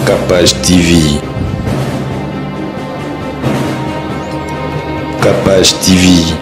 Capage TV. Capage TV.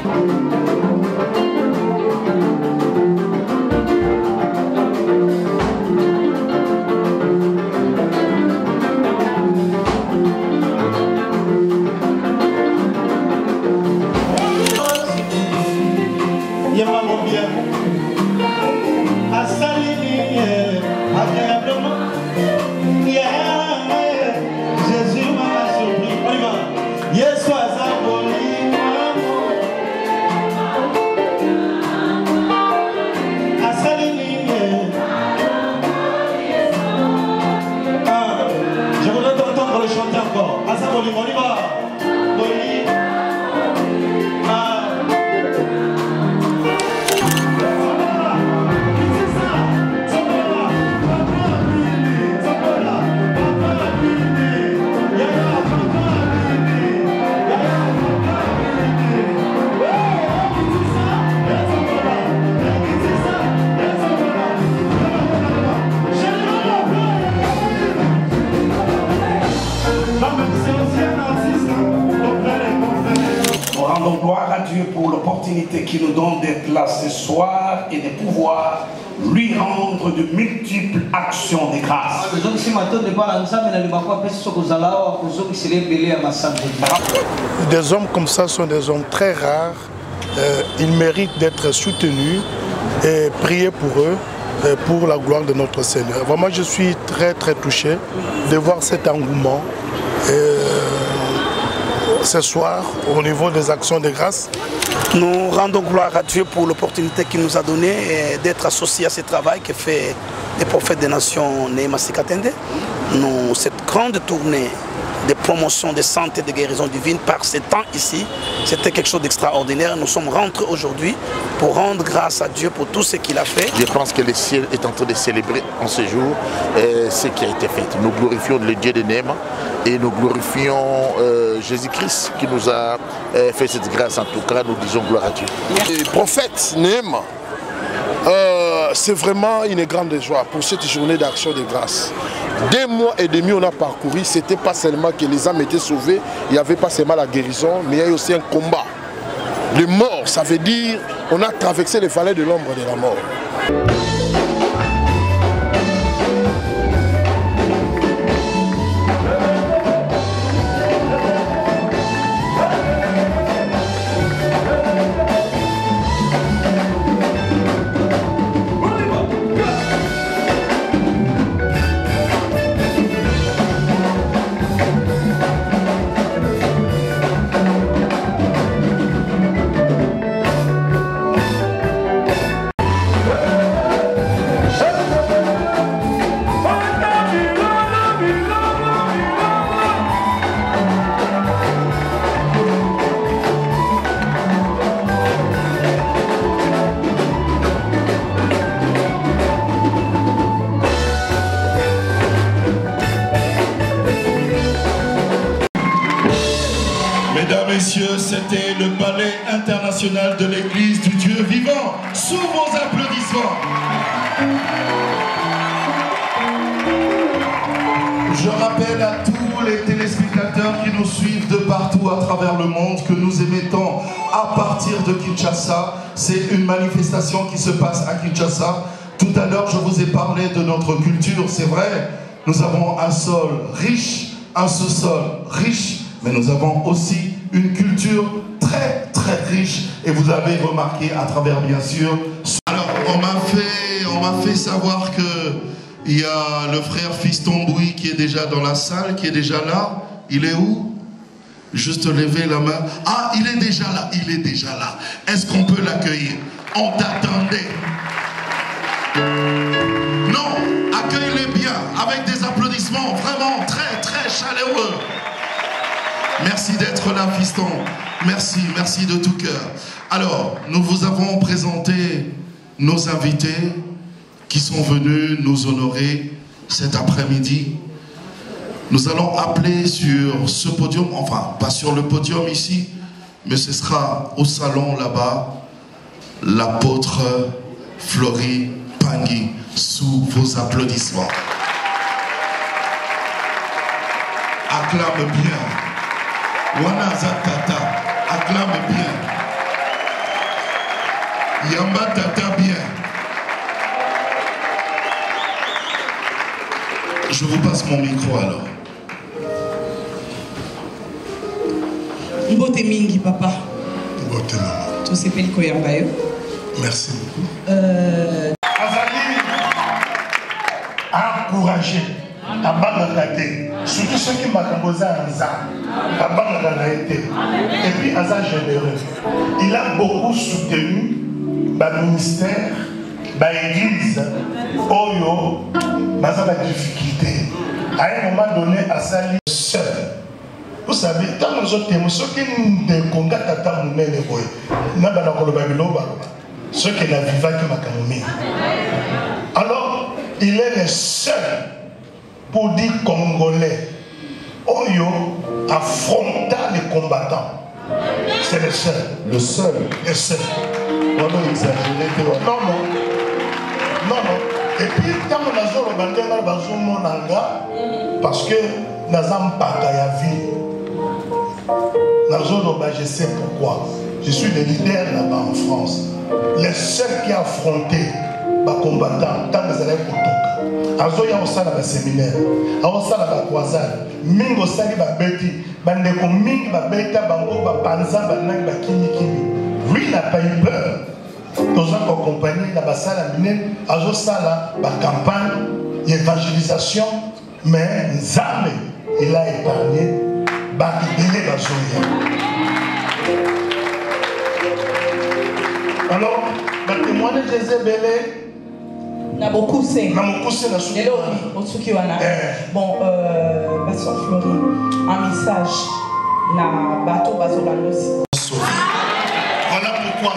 Gloire à Dieu pour l'opportunité qu'il nous donne d'être là ce soir et de pouvoir lui rendre de multiples actions de grâce. Des hommes comme ça sont des hommes très rares. Ils méritent d'être soutenus et prier pour eux, pour la gloire de notre Seigneur. Vraiment, je suis très touché de voir cet engouement. Ce soir, au niveau des actions de grâce. Nous rendons gloire à Dieu pour l'opportunité qu'il nous a donnée d'être associés à ce travail que fait les prophètes des nations Neema Sikatende. Cette grande tournée de promotion de santé et de guérison divine par ce temps ici, c'était quelque chose d'extraordinaire. Nous sommes rentrés aujourd'hui pour rendre grâce à Dieu pour tout ce qu'il a fait. Je pense que le ciel est en train de célébrer en ce jour ce qui a été fait. Nous glorifions le Dieu de Neema et nous glorifions Jésus-Christ qui nous a fait cette grâce. En tout cas, nous disons gloire à Dieu. Le prophète Neema, c'est vraiment une grande joie pour cette journée d'action de grâce. 2 mois et demi on a parcouru, c'était pas seulement que les âmes étaient sauvées, il n'y avait pas seulement la guérison, mais il y a aussi un combat. Le mort, ça veut dire on a traversé les vallées de l'ombre de la mort. Mesdames, Messieurs, c'était le ballet international de l'Église du Dieu vivant. Sous vos applaudissements. Je rappelle à tous les téléspectateurs qui nous suivent de partout à travers le monde que nous émettons à partir de Kinshasa. C'est une manifestation qui se passe à Kinshasa. Tout à l'heure, je vous ai parlé de notre culture. C'est vrai, nous avons un sol riche, un sous-sol riche, mais nous avons aussi une culture très riche, et vous avez remarqué à travers bien sûr. Alors on m'a fait savoir que il y a le frère Fiston Bouy qui est déjà dans la salle, qui est déjà là. Il est où? Juste lever la main. Ah, il est déjà là, il est déjà là. Est-ce qu'on peut l'accueillir? On t'attendait. Non, accueille-les bien avec des applaudissements vraiment très chaleureux. Merci d'être là, Fiston. Merci de tout cœur. Alors, nous vous avons présenté nos invités qui sont venus nous honorer cet après-midi. Nous allons appeler sur ce podium, enfin, pas sur le podium ici, mais ce sera au salon là-bas, l'apôtre Flory Pangui, sous vos applaudissements. acclame bien. Wana Tata, acclame bien. Yamba Tata bien. Je vous passe mon micro alors. Mbote mingi papa. Mbote maman. Tout s'appelle Koyambayo. Merci beaucoup. Azali a encouragé à Bangladesh, surtout ceux qui m'ont composé en Zan, à Bangladesh. Et puis Azal généreux. Il a beaucoup soutenu le ministère, l'église, Oyo, dans la difficulté. À un moment donné, Azali seul. Vous savez, quand nous sommes ceux qui ne combattent pas nous mêlent les boys, nous avons ceux qui la vivent qui m'a camomé. Alors, il est le seul pour dire Congolais. Oyo affronta les combattants. C'est le seul. Le seul. Le seul. On a exagéré. Non, non. Non, non. Et puis, quand on a joué le bandera, parce que nous avons pas de vie. Je sais pourquoi. Je suis le leader là-bas en France. Le seul qui a affronté les combattants, tant que les élèves pour Azoya au sein de séminaire, au sein de la croisade, Mingo Sali Babeti, Bandeko Ming Babeta, Bango Bapanza, Banang Bakini Kimi. Lui n'a pas eu peur. Nous avons accompagné la Bassala Mine, Azo Sala, la campagne, l'évangélisation, mais Nzame, il a épargné. Alors, le témoignage de Zébélé, n'a beaucoup c'est. N'a beaucoup c'est la soupe. Bon, Pasteur Flori, un message, na bateau Bazolanos. Voilà pourquoi,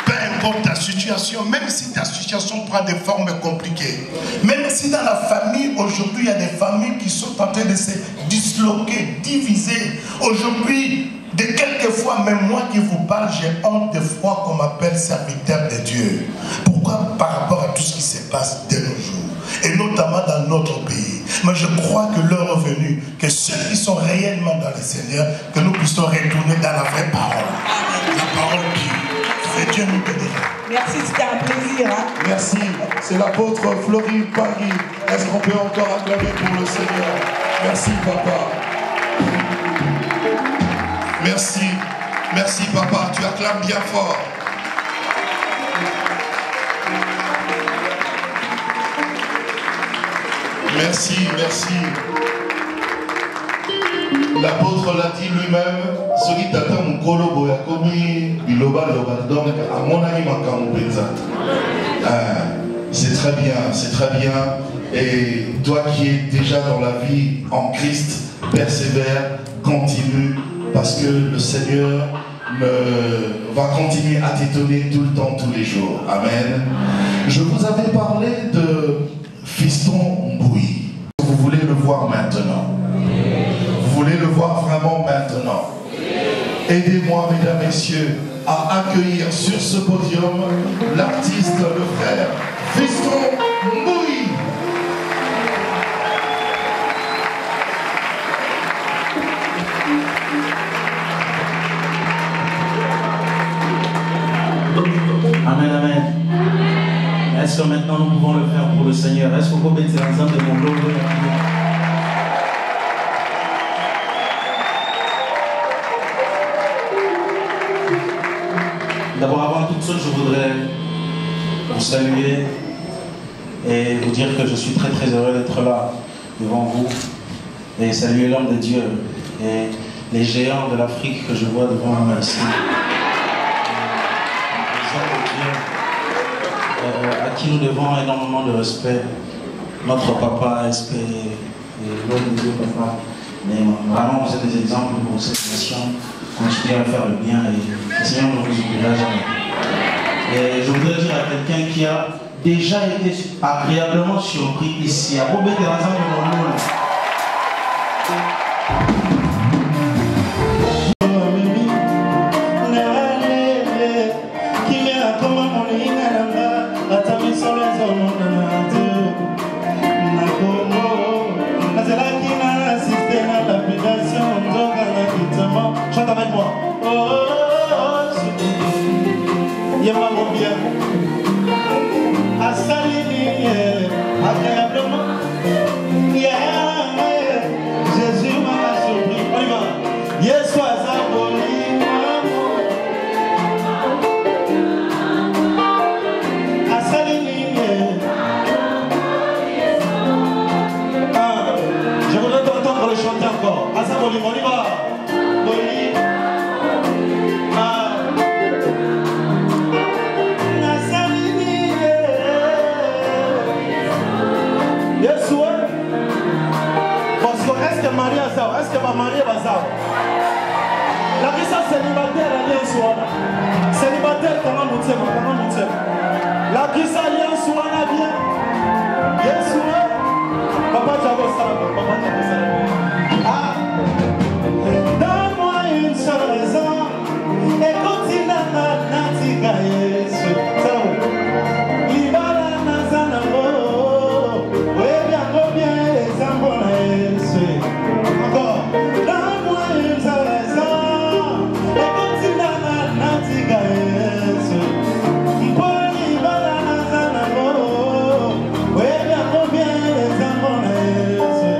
peu importe ta situation, même si ta situation prend des formes compliquées, même si dans la famille, aujourd'hui, il y a des familles qui sont en train de se disloquer, diviser. Aujourd'hui, de quelquefois, même moi qui vous parle, j'ai honte de fois qu'on m'appelle serviteur de Dieu. Pourquoi? Par rapport à tout ce qui se passe de nos jours, et notamment dans notre pays. Mais je crois que l'heure est venue, que ceux qui sont réellement dans le Seigneur, que nous puissions retourner dans la vraie parole. La parole qui Dieu nous bénira. Merci, c'était un plaisir. Hein? Merci. C'est l'apôtre Flori Pagui. Est-ce qu'on peut encore acclamer pour le Seigneur? Merci, papa. Merci. Merci, papa. Tu acclames bien fort. Merci, merci. L'apôtre l'a dit lui-même, ce qui t'attend mon kolobo ya komi biloba loba donc à mon ami makamu penza. C'est très bien, c'est très bien. Et toi qui es déjà dans la vie en Christ, persévère, continue, parce que le Seigneur va continuer à t'étonner tout le temps, tous les jours. Amen. Je vous avais parlé de Fiston Mbouy. Vous voulez le voir maintenant. Vous voulez le voir vraiment maintenant. Aidez-moi, mesdames, messieurs, à accueillir sur ce podium l'artiste, le frère Fiston Mbouy. Amen, amen. Est-ce que maintenant nous pouvons le faire pour le Seigneur? Est-ce qu'on peut mettre l'ensemble de mon logo? D'abord, avant toute chose, je voudrais vous saluer et vous dire que je suis très très heureux d'être là devant vous et saluer l'homme de Dieu et les géants de l'Afrique que je vois devant moi ici. À qui nous devons énormément de respect, notre papa, SP et l'homme de Dieu, papa. Mais vraiment, vous êtes des exemples pour cette nation. Continuez à faire le bien et le Seigneur ne vous oubliera jamais. Et je voudrais dire à quelqu'un qui a déjà été agréablement surpris ici, à Bobé de l'ensemble de mon monde. Nazela qui n'a assisté à la vie. Yema mon bien. Assalini, agréablement. Jésus m'a surpris. On y va. Yes, sois aboli, maman. Assalini. Je voudrais t'entendre le chanter encore. Asaboli, on y va. Boli. Est-ce que Marie a ça? Est-ce que ma Marie va ça? La question célibataire alliance wana. Célibataire comment nous sommes? La question alliance wana bien. Yes ouais. Papa Jabo ça. Ah. Donne-moi une seule raison et continue à n'attirer Yesu. Ça va. Libala nazanamo. Ouais bien les ambona Yesu. Encore. Donne-moi une seule raison et continue à n'attirer Yesu. Libala nazanamo. Ouais bien les ambona Yesu.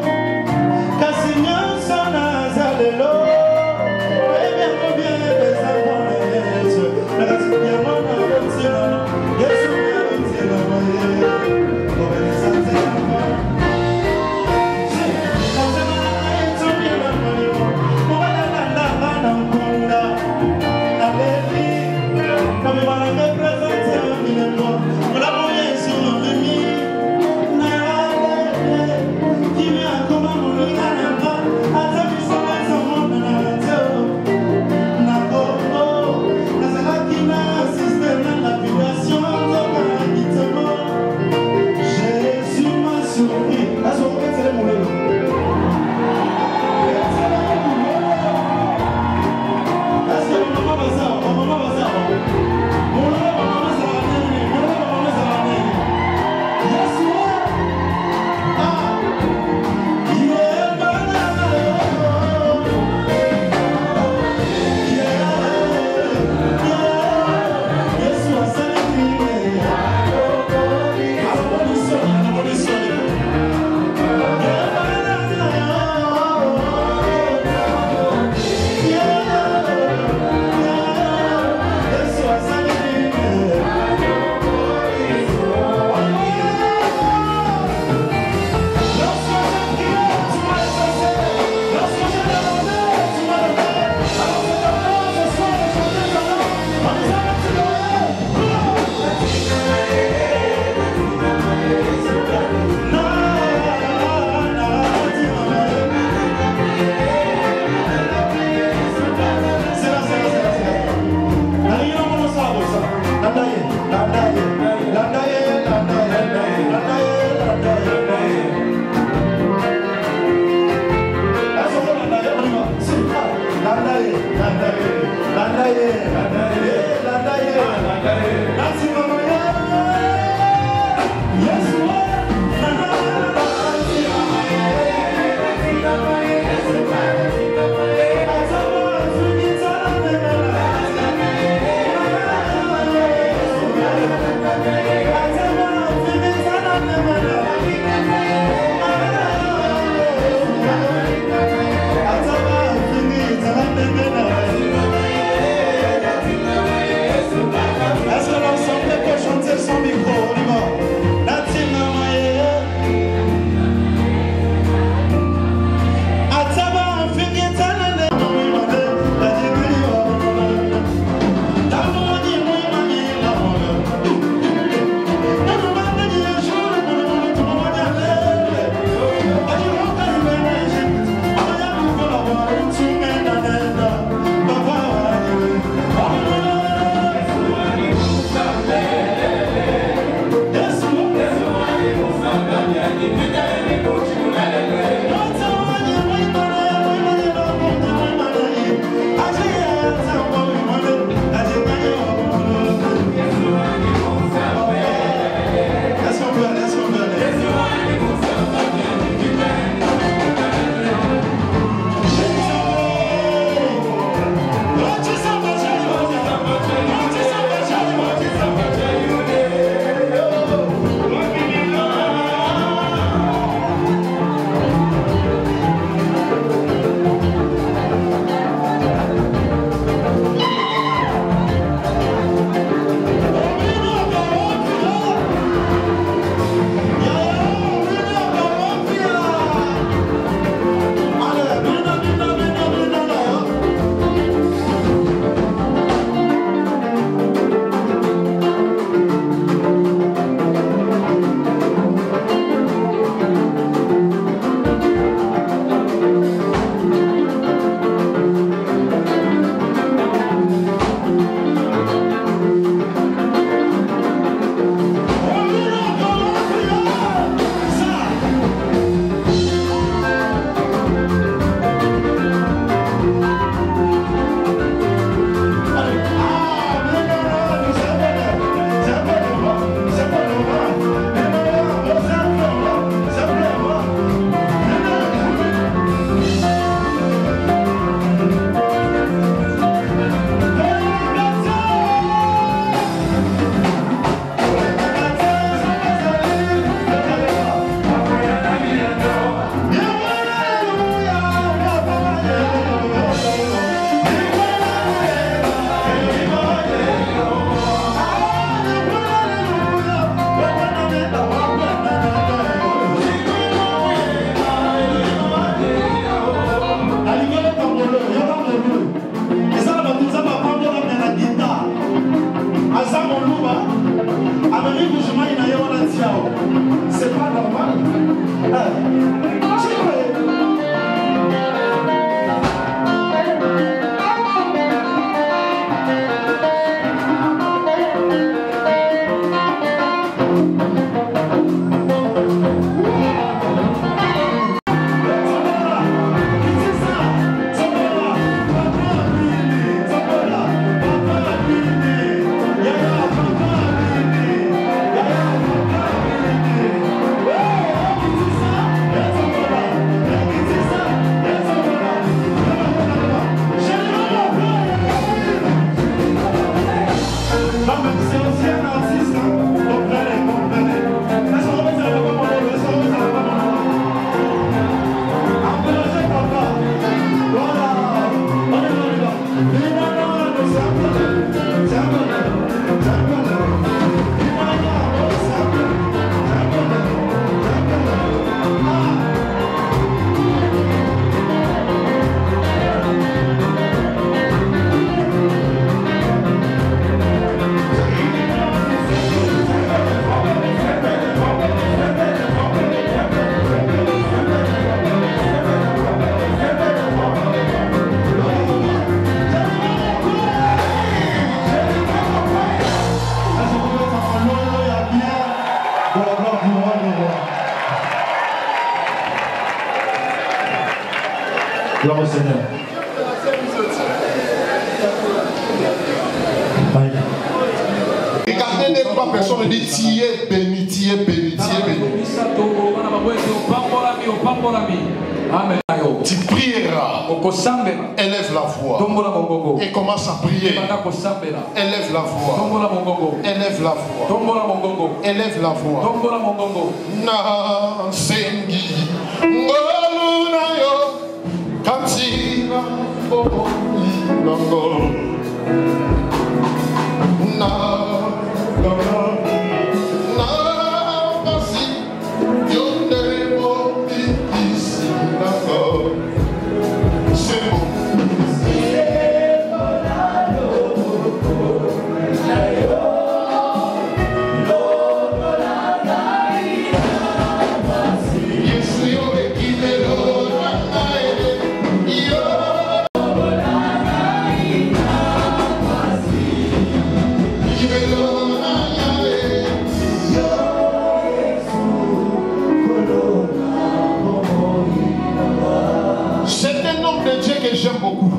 Gloire au Seigneur. Regardez les trois personnes et dites tu es béni, tu es béni, tu es béni. Tu prieras, élève la voix et commence à prier. Élève la voix, élève la voix, élève la voix. Na sengi ngolu na yo katina boni nango na basi yonde boni isi nango c'est bon. J'aime beaucoup.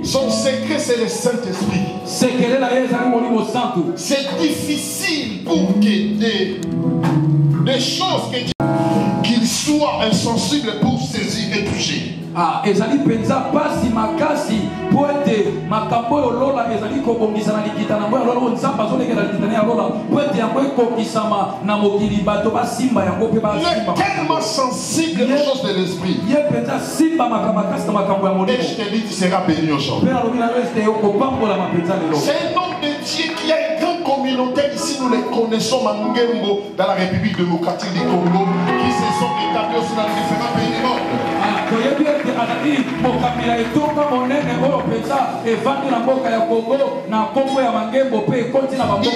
Son secret, c'est le Saint-Esprit. C'est difficile pour qu'il des choses qu'il soit insensible pour saisir et toucher. ezali penza pasi makasi po ete makambo oyo lola ezali kobongisa na likita na moyo lola nzamba azolekela likita ya lola po ete yango ekokisama na mokili bato basimba yango pe basimba. Tellement sensible aux choses de l'esprit. Ye penza simba makambo makasi na makambo ya molimo. Et je te dis, tu seras béni aujourd'hui. Pe alobi na yo ete okopambola mapenza lelo. C'est un homme de Dieu qui a une grande communauté ici, nous les connaissons, Mangembo, dans la République démocratique du Congo, qui se sont établis aussi dans différents pays du monde. Il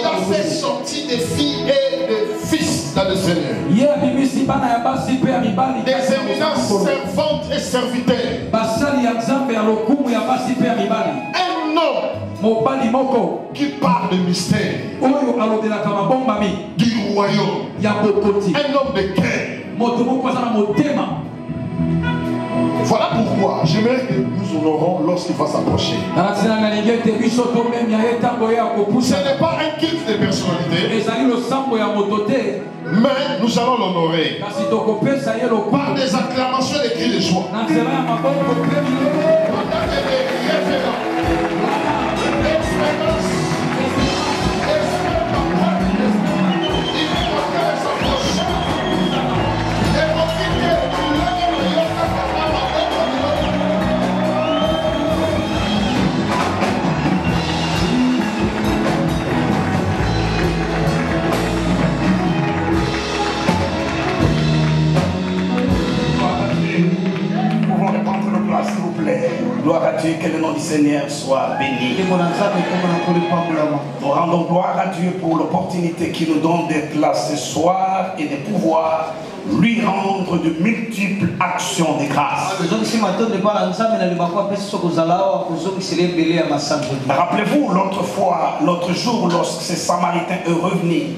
a fait sortir des filles et des fils dans le Seigneur. Des éminents servantes et serviteurs. Un homme qui parle de mystère du royaume. Un homme de cœur. Voilà pourquoi j'aimerais que nous honorons lorsqu'il va s'approcher. Ce n'est pas un culte de personnalité, mais nous allons l'honorer par des acclamations et des cris de joie. S'il vous plaît, gloire à Dieu, que le nom du Seigneur soit béni. Nous rendons gloire à Dieu pour l'opportunité qu'il nous donne d'être là ce soir et de pouvoir lui rendre de multiples actions de grâce. Rappelez-vous l'autre jour, lorsque ces Samaritains est revenu,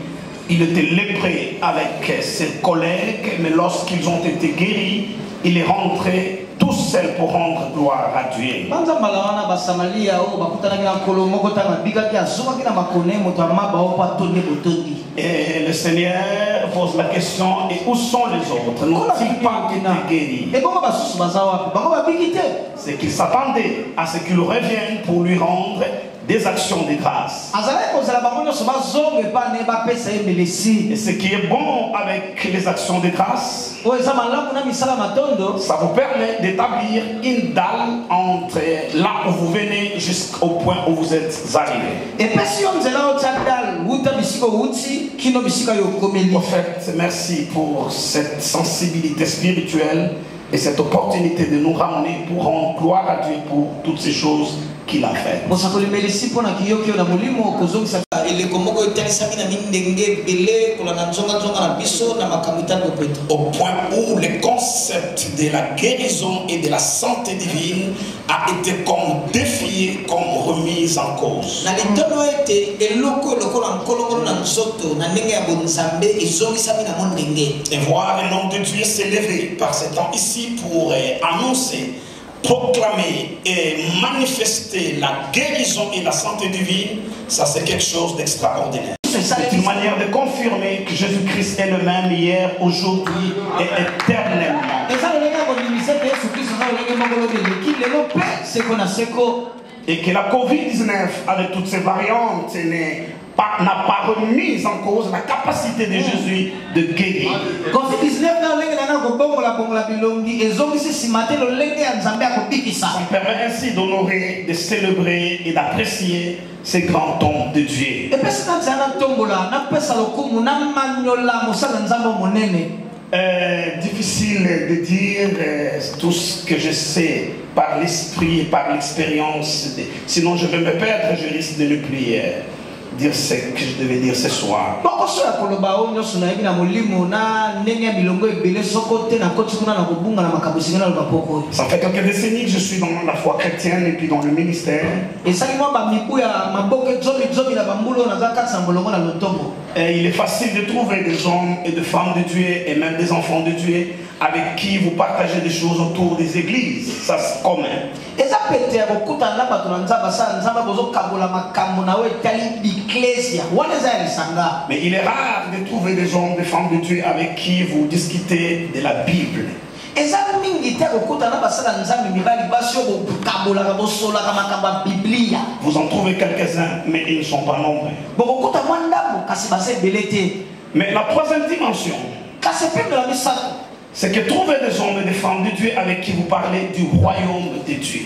il était lépré avec ses collègues, mais lorsqu'ils ont été guéris, il est rentré tout seul pour rendre gloire à Dieu. Et le Seigneur pose la question, et où sont les autres? N'ont-ils pas été guéris? C'est qu'ils s'attendaient à ce qu'il revienne pour lui rendre des actions de grâce. Et ce qui est bon avec les actions de grâce, ça vous permet d'établir une dalle entre là où vous venez jusqu'au point où vous êtes arrivé. En fait, merci pour cette sensibilité spirituelle et cette opportunité de nous ramener pour rendre gloire à Dieu pour toutes ces choses qu'il a faites. Au point où le concept de la guérison et de la santé divine a été comme défié, comme remis en cause. Et voir le nom de Dieu s'élever par ce temps ici pour annoncer, proclamer et manifester la guérison et la santé divine, ça c'est quelque chose d'extraordinaire. C'est une manière de confirmer que Jésus-Christ est le même hier, aujourd'hui et éternellement. Et que la COVID-19, avec toutes ses variantes, n'a pas remis en cause la capacité de Jésus de guérir. Ça me permet ainsi d'honorer, de célébrer et d'apprécier ces grands hommes de Dieu. Difficile de dire tout ce que je sais par l'esprit et par l'expérience. Sinon je vais me perdre, je risque de ne plus dire ce que je devais dire ce soir. Ça fait quelques décennies que je suis dans la foi chrétienne et puis dans le ministère. Et il est facile de trouver des hommes et des femmes de Dieu et même des enfants de Dieu avec qui vous partagez des choses autour des églises. Ça c'est commun. Mais il est rare de trouver des hommes, des femmes de Dieu avec qui vous discutez de la Bible. Vous en trouvez quelques-uns, mais ils ne sont pas nombreux. Mais la troisième dimension, c'est que trouver des hommes et des femmes de Dieu avec qui vous parlez du royaume de Dieu.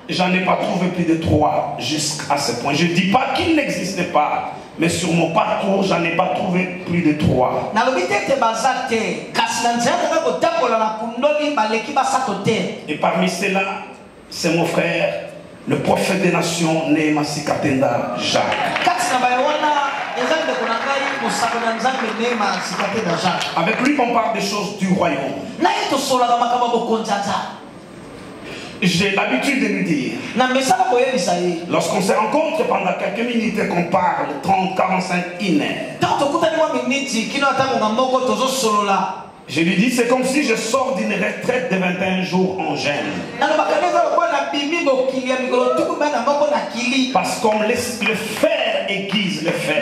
J'en ai pas trouvé plus de 3 jusqu'à ce point. Je ne dis pas qu'il n'existait pas, mais sur mon parcours, j'en ai pas trouvé plus de 3. Et parmi ceux-là, c'est mon frère, le prophète des nations, Néma Sikatenda Jacques. Avec lui, on parle des choses du royaume. J'ai l'habitude de lui dire, lorsqu'on se rencontre pendant quelques minutes et qu'on parle 30, 45, 1 heure, je lui dis, c'est comme si je sors d'une retraite de 21 jours en jeûne. Parce que comme le fer aiguise le fer,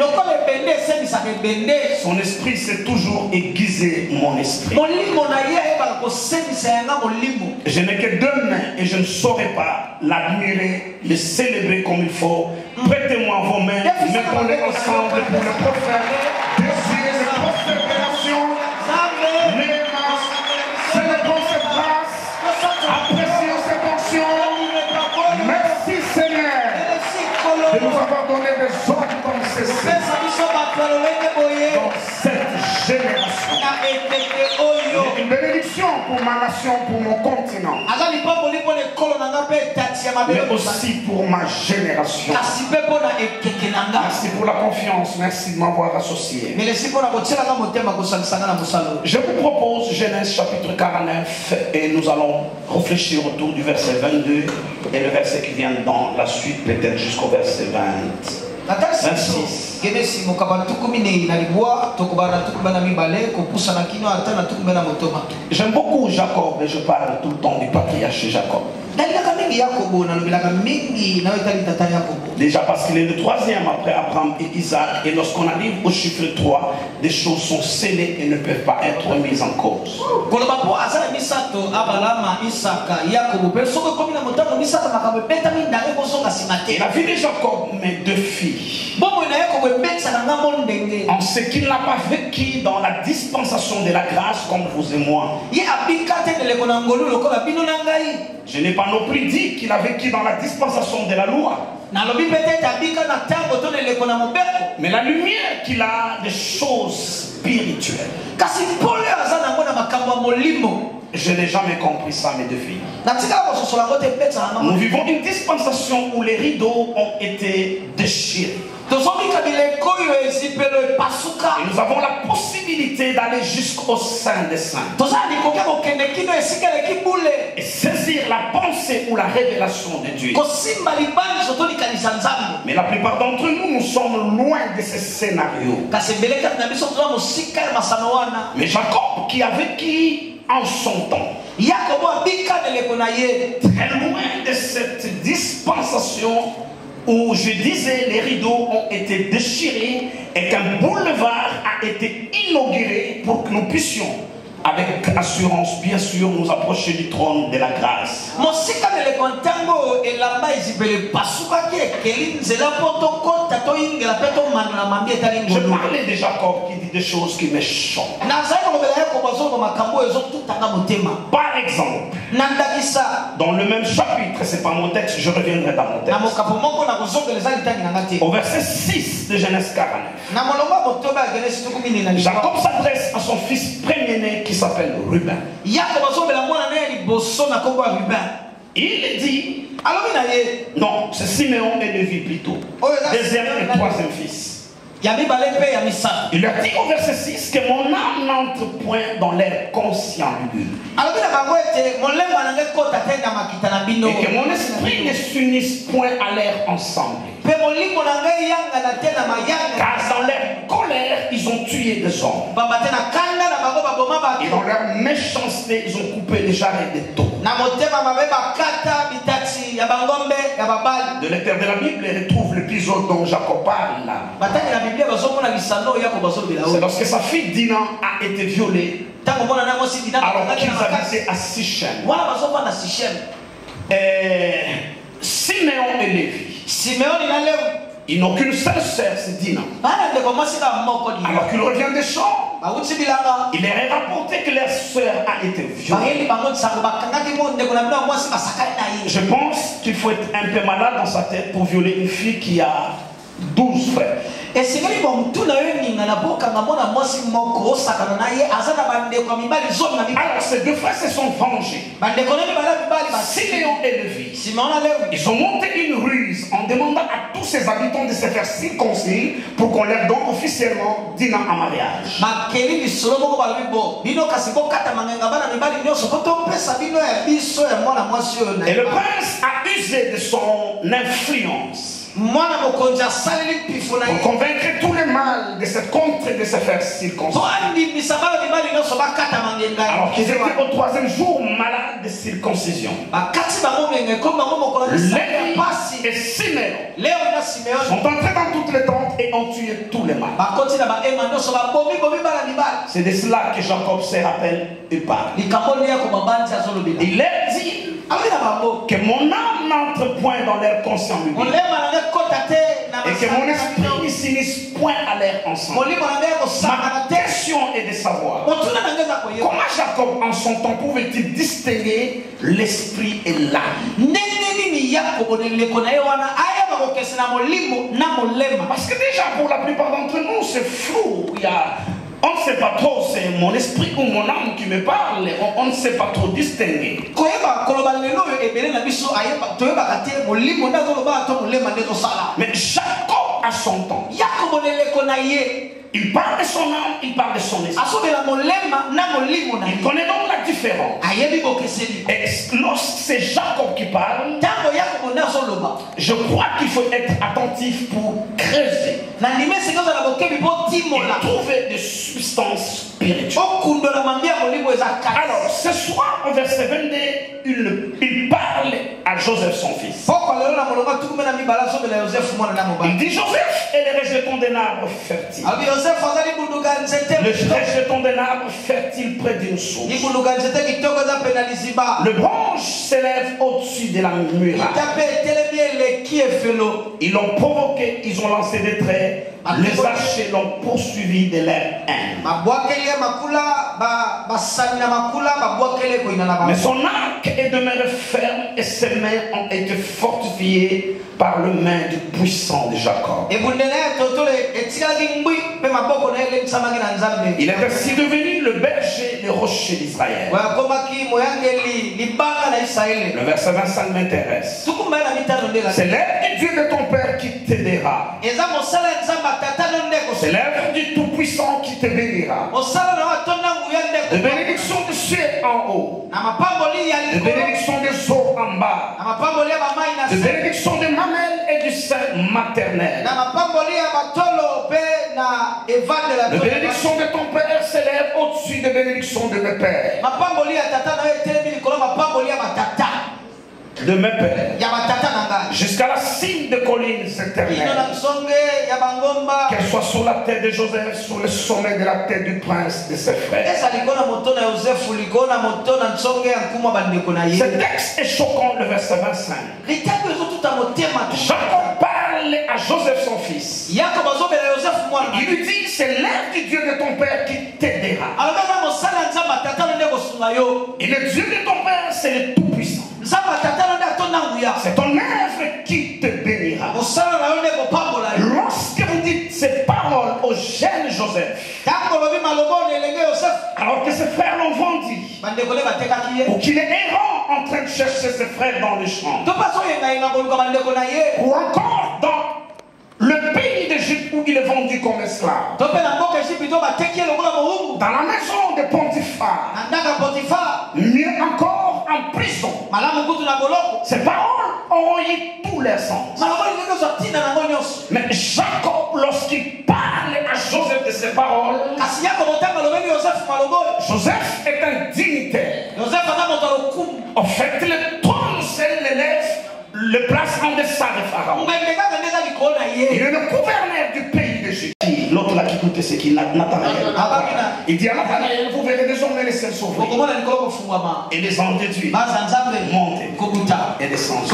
son esprit s'est toujours aiguisé mon esprit. Je n'ai que 2 mains et je ne saurais pas l'admirer, le célébrer comme il faut. Prêtez-moi vos mains, mettons-les ensemble pour le prophète. Célébrons cette grâce, apprécions cette onction. Merci Seigneur de nous avoir donné des ordres comme ceci dans cette génération. Une bénédiction pour ma nation, pour mon continent, mais aussi pour ma génération. Merci pour la confiance, merci de m'avoir associé. Je vous propose Genèse chapitre 49 et nous allons réfléchir autour du verset 22 et le verset qui vient dans la suite peut-être jusqu'au verset 26. J'aime beaucoup Jacob et je parle tout le temps du patriarche Jacob. Déjà parce qu'il est le 3e après Abraham et Isaac. Et lorsqu'on arrive au chiffre 3, des choses sont scellées et ne peuvent pas être mises en cause. Et la vie de Jacob met 2 filles. En ce qu'il n'a pas vécu dans la dispensation de la grâce comme vous et moi. Je n'ai pas non plus dit qu'il a vécu dans la dispensation de la loi. Mais la lumière qu'il a des choses spirituelles. Je n'ai jamais compris ça, mes deux filles. Nous vivons une dispensation où les rideaux ont été déchirés. Et nous avons la possibilité d'aller jusqu'au sein des saints et saisir la pensée ou la révélation de Dieu. Mais la plupart d'entre nous, nous sommes loin de ces scénarios. Mais Jacob, qui a vécu en son temps, très loin de cette dispensation où je disais les rideaux ont été déchirés et qu'un boulevard a été inauguré pour que nous puissions avec assurance bien sûr nous approcher du trône de la grâce. Je parlais de Jacob qui dit des choses qui me choquent. Par exemple, dans le même chapitre, c'est pas mon texte, je reviendrai dans mon texte. Au verset 6 de Genèse 49, Jacob s'adresse à son fils premier-né qui s'appelle Ruben. Il dit, non, c'est Siméon et Lévi plutôt, deuxième et troisième fils. Il leur dit au verset 6 que mon âme n'entre point dans l'air conscient lugubre et que mon esprit ne s'unisse point à l'air ensemble. Car dans leur colère, ils ont tué des hommes. Et dans leur méchanceté, ils ont coupé les jarrets des taux. De l'intérieur de la Bible, il retrouve l'épisode dont Jacob parle là. C'est lorsque sa fille Dina a été violée alors qu'ils habitaient à Sichem. Siméon et Lévi, ils n'ont qu'une seule sœur, c'est Dina. Alors qu'il revient des champs, il leur est rapporté que leur sœur a été violée. Je pense qu'il faut être un peu malade dans sa tête pour violer une fille qui a 12 frères. Alors ces deux frères se sont vengés. Siméon et Lévi, ils ont monté une ruse en demandant à tous ces habitants de se faire circoncire pour qu'on leur donne officiellement Dina en mariage. Et le prince a usé de son influence pour convaincre tous les mâles de se contre de se faire circoncire. Alors qu'ils étaient au troisième jour malades de circoncision. Lévi et Siméon sont entrés dans toutes les tentes et ont tué tous les mâles. C'est de cela que Jacob se rappelle et parle. Il leur dit que mon âme n'entre point dans l'air conscient et que mon esprit ne s'unisse point à l'air ensemble. Ma question est de savoir comment Jacob en son temps pouvait-il distinguer l'esprit et l'âme? Parce que déjà pour la plupart d'entre nous c'est flou. On ne sait pas trop, c'est mon esprit ou mon âme qui me parle. On ne sait pas trop distinguer. Mais Jacob à son temps, il parle de son âme, il parle de son esprit. Il connaît donc la différence. Et lorsque c'est Jacob qui parle, je crois qu'il faut être attentif pour creuser et trouver des substances spirituelles. Alors ce soir au verset 22, il parle à Joseph son fils. Il dit Joseph est le rejeton d'un arbre fertile. Le rejeton d'un arbre fertile près d'une source. Le branche s'élève au-dessus de la muraille. Ils l'ont provoqué, ils ont lancé des traits. Les archers l'ont poursuivi de leur haine. Mais son arc est demeuré ferme et ses mains ont été fortifiées par le main du puissant de Jacob. Il est ainsi devenu le berger, le rocher d'Israël. Le verset 25 m'intéresse. C'est l'œuvre du Dieu de ton Père qui t'aidera. C'est l'œuvre du Tout-Puissant qui te bénira. De bénédiction de cieux en haut. De bénédiction des eaux en bas. De bénédiction de mamelles et du sein maternel. De bénédiction de ton Père s'élève au-dessus de bénédiction de mes pères. De mes pères. Jusqu'à la cime de collines éternelles. Qu'elle soit sur la tête de Joseph, sur le sommet de la tête du prince de ses frères. Ce texte est choquant, le verset 25. Jacob parle à Joseph son fils. Il lui dit, c'est l'œuvre du Dieu de ton Père qui t'aidera. Et le Dieu de ton Père, c'est le Tout-Puissant. C'est ton œuvre qui te bénira. Lorsque vous dites ces paroles au jeune Joseph, alors que ses frères l'ont vendu, ou qu'il est errant en train de chercher ses frères dans les champs, ou encore dans le pays d'Égypte où il est vendu comme esclave, dans la maison de Potiphar, mieux encore en prison, ces paroles ont eu tous les sens. Mais Jacob, lorsqu'il parle à Joseph de ces paroles, Joseph est un dignitaire. En fait, le trône, c'est l'élève, le place en deçà de Pharaon. Il est le gouverneur du pays d'Égypte. L'autre là qui écoutait, c'est qui? Nathanaël. Il dit à Nathanaël, vous verrez désormais les ciels s'ouvrir et les anges de Dieu monter et descendre.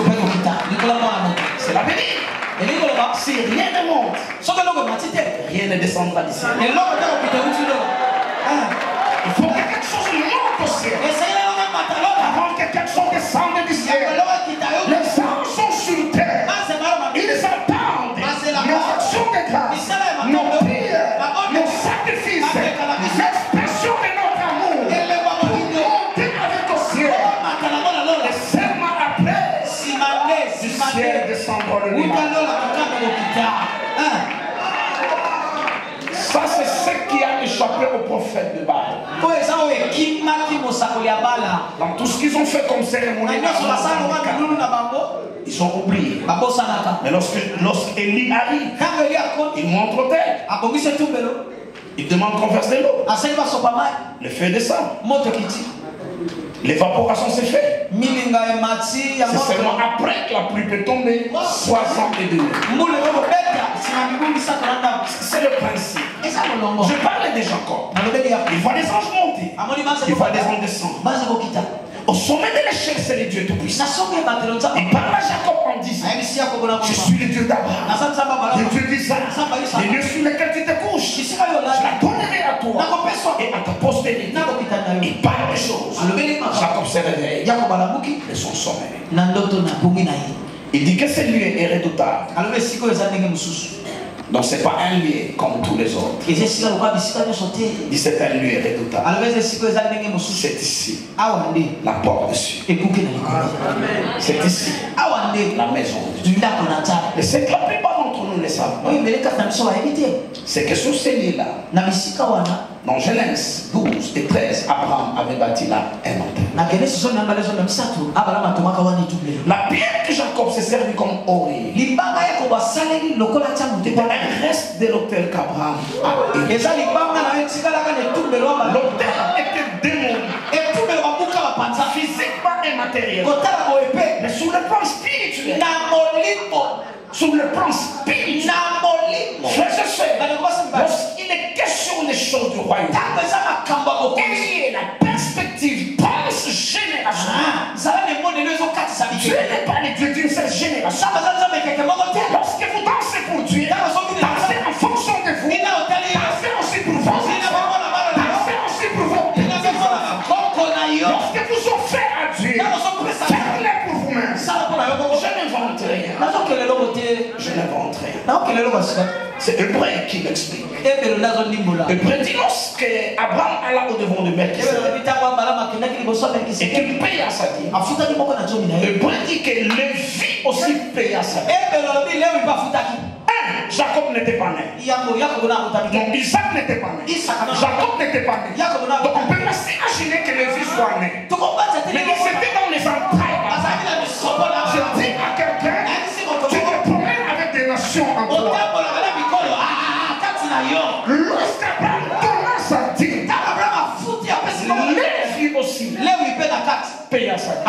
C'est la bénie. Si rien ne monte, rien ne descendra du ciel. Il faut que quelque chose monte au ciel avant que quelque chose descende du ciel. Les anges sont sur terre. Ils attendent nos actions de grâce, nos prières, nos sacrifices, l'expression de notre amour pour monter avec au ciel. Et seulement après, du ciel descendre le nuage. Ça, c'est ce qui a échappé au prophète de Baal. Dans tout ce qu'ils ont fait comme cérémonie, ils sont oubliés. Mais lorsqu'Élie arrive, il montre au terre. Il demande qu'on verse de l'eau. Le feu descend. L'évaporation s'est faite. C'est seulement après que la pluie peut tomber 3 ans et demi. C'est le principe. Je parlais de Jacob. Il voit les anges monter. Il voit les anges descendre. Au sommet de l'échelle, c'est le Dieu Tout-Puissant. Il parle à Jacob en disant, je suis le Dieu d'Abraham, le Dieu d'Isaac, le Dieu sur lequel tu te couches. Je la donnerai à toi et à ta postérité. Il parle des choses. Jacob se réveille de son sommeil. Il dit que ce lieu est redoutable. Donc ce n'est pas un lieu comme tous les autres. Il dit c'est un lieu redoutable. C'est ici la porte dessus. C'est ici la maison de Dieu. Et c'est que la plupart d'entre nous ne savent pas. C'est que sur ces lieux-là, dans Genèse 12 et 13, Abraham avait bâti là un autel. La pierre que Jacob s'est servi comme oreille, un reste de l'autel qu'Abraham a hérité. L'autel était démoli, physiquement et matériellement. Mais sur le plan spirituel, sur le plan spirituel, lorsqu'il est question des choses du royaume, et la perspective transgénérationnelle, Dieu n'est pas le Dieu d'une seule génération. Lorsque vous dansez pour Dieu, dansez en fonction de vous, dansez aussi pour vos enfants, dansez aussi pour vos petits-enfants. Lorsque vous offrez à Dieu, faites-le pour vous-même. Je n'invente rien. Je n'invente rien. C'est Hébreu qui l'explique. Hébreu dit lorsque Abraham alla au devant de Melchisedec et qu'il paya sa dîme. Hébreu dit que Lévi aussi paya sa dîme. Jacob n'était pas né. Donc Isaac n'était pas né. Jacob n'était pas né. Donc on peut pas s'imaginer que Lévi soit né. Mais c'était dans les entrailles. Je dis à quelqu'un, tu te promènes avec des nations en toi. Lorsqu'Abraham donna sa dîme, Lévi aussi paya sa dîme.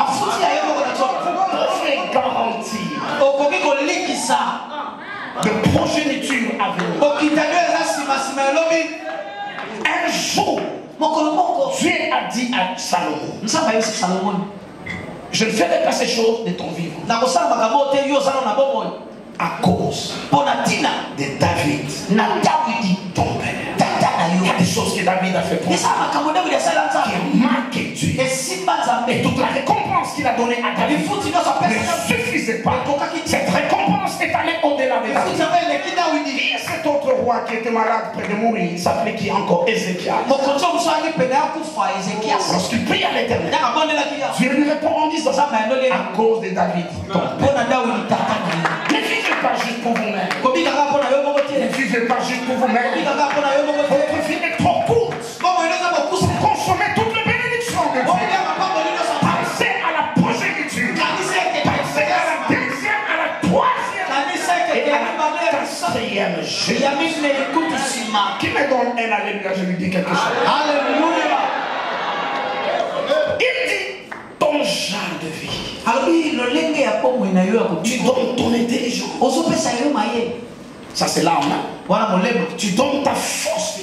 Pour garantir de progéniture à venir. Un jour, Dieu a dit à Salomon, je ne ferai pas ces choses de ton vivant à cause de David, ton père. Il y a des choses que David a fait pour lui qui a marqué Dieu. Et toute la récompense qu'il a donnée à David ne suffisait pas. Cette récompense est allée au-delà de David. Il y a cet autre roi qui était malade près de mourir, il s'appelait qui encore Ézéchias. Lorsqu'il prie à l'Éternel, Dieu lui répond en disant à cause de David, ton père. Ne vivez pas juste pour vous-même. Ne vivez pas juste pour vous-même. Votre vie est trop courte pour consommer toutes les bénédictions de Dieu. Pensez à la progéniture. Pensez à la deuxième, à la troisième et à la quatrième génération. Qui me donne un alléluia, je lui dis quelque chose. Alléluia. Il dit ton genre de vie. Tu donnes ton intelligence. Ça c'est l'âme. Tu donnes ta force.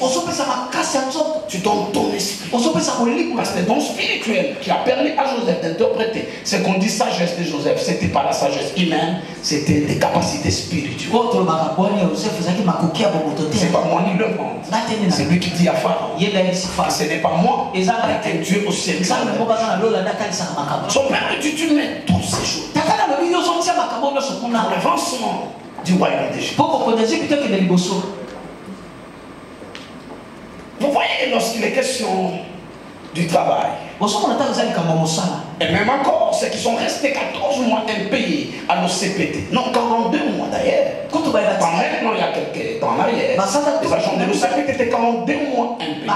Tu donnes ton esprit. Parce que ton spirituel qui a permis à Joseph d'interpréter ce qu'on dit sagesse de Joseph, c'était pas la sagesse humaine, c'était des capacités spirituelles. C'est pas moi ni le monde. C'est lui qui dit à Pharaon. Ce n'est pas moi. C'est Dieu au ciel. Son père me dit, tu mets toutes ces choses pour l'avancement du royaume d'Égypte. Vous voyez, lorsqu'il est question du travail, et même encore ceux qui sont restés 14 mois impayés à l'OCPT, non 42 mois d'ailleurs, maintenant il y a quelques temps en arrière, les agents de l'OCPT étaient 42 mois impayés.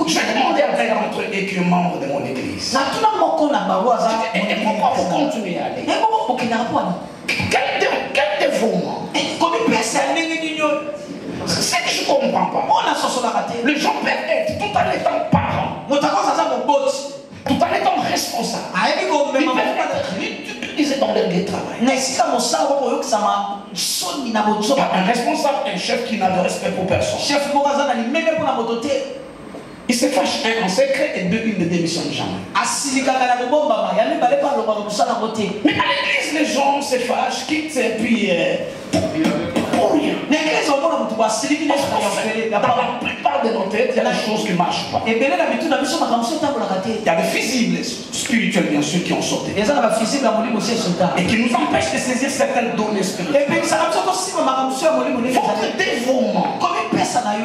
J'ai demandé à un d'entre eux qui est membre de mon église, et pourquoi vous continuez à aller? Quel dévouement? C'est que je ne comprends pas. Les gens peuvent être tout en étant parents, tout en étant responsables. Ils peuvent être utilisés dans leur lieu de travail. Un responsable, un chef qui n'a de respect pour personne. Il se fâche un en secret et deux, il ne démissionne jamais. Mais à l'église, les gens se fâchent, quittent et puis pour rien. Dans la plupart de nos têtes, il y a des choses qui ne marchent pas. Il y a des fusibles spirituels, bien sûr, qui ont sauté. Et qui nous empêchent de saisir certaines données spirituelles. Votre dévouement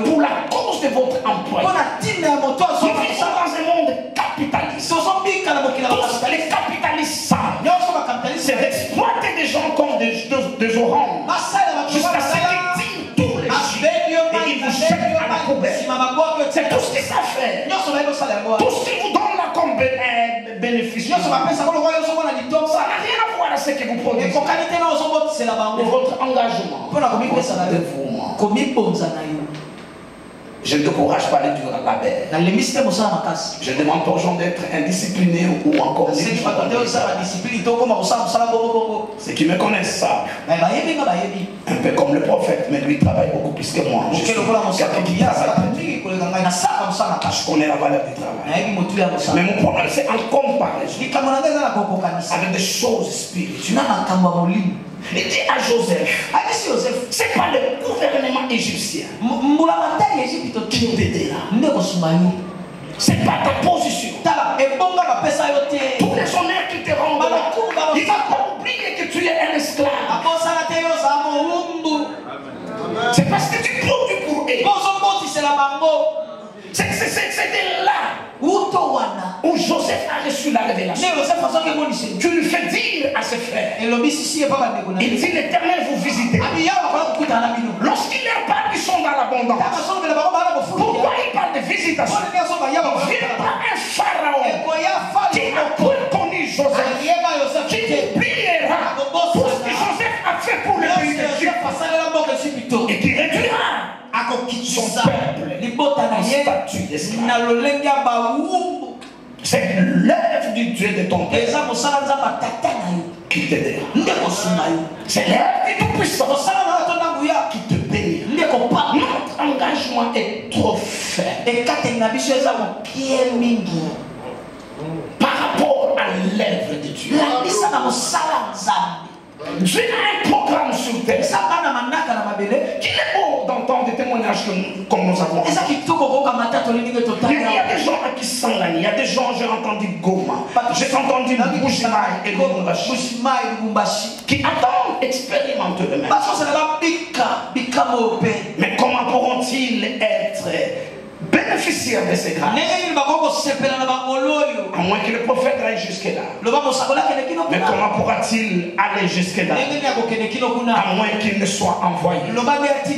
pour la cause de votre emploi. Nous vivons dans un monde capitaliste. Les capitalistes savent, c'est d'exploiter des gens comme des oranges jusqu'à ce qu'ils tirent tous les chiffres et ils vous jettent à la poubelle. C'est tout ce qu'ils savent faire. Tout ce qu'ils vous donnent là comme bénéfice, ça n'a rien à voir avec ce que vous produisez. Votre engagement, votre dévouement. Je ne décourage pas les durs à la baie. Je demande aux gens d'être indisciplinés ou encore négligents. Ceux qui me connaissent savent. Un peu comme le prophète, mais lui travaille beaucoup plus que moi. Je connais la valeur du travail. Mais mon problème, c'est en comparaison avec des choses spirituelles. Il dit à Joseph, c'est pas le gouvernement égyptien qui nous aide là. C'est pas ta position. Tous les honneurs qui te rendent là, il va pas oublier que tu es un esclave. C'était là où Joseph a reçu la révélation. Tu lui fais dire à ses frères. Il dit l'Éternel vous visitez. Lorsqu'il leur parle, ils sont dans l'abondance. Pourquoi il parle de visitation? Vient par un pharaon qui a connu Joseph, qui oubliera tout ce que Joseph a fait pour le pays d'Égypte et qui réduira son peuple en statut d'esclave. C'est l'œuvre du Dieu de ton père qui t'aidera. C'est l'œuvre du Tout-Puissant qui te bénit. Notre engagement est trop faible par rapport à l'œuvre de Dieu. Dieu a un programme sur terre. Qu'il est beau d'entendre des témoignages comme nous avons. Il y a des gens à qui s'engagnent. Il y a des gens, j'ai entendu Goma, j'ai entendu Bushimai et Lubumbashi qui attendent expérimenter eux-mêmes. Mais comment pourront-ils être bénéficiaires de ces grâces? À moins que le prophète aille jusque-là. Mais comment pourra-t-il aller jusque-là? À moins qu'il ne soit envoyé.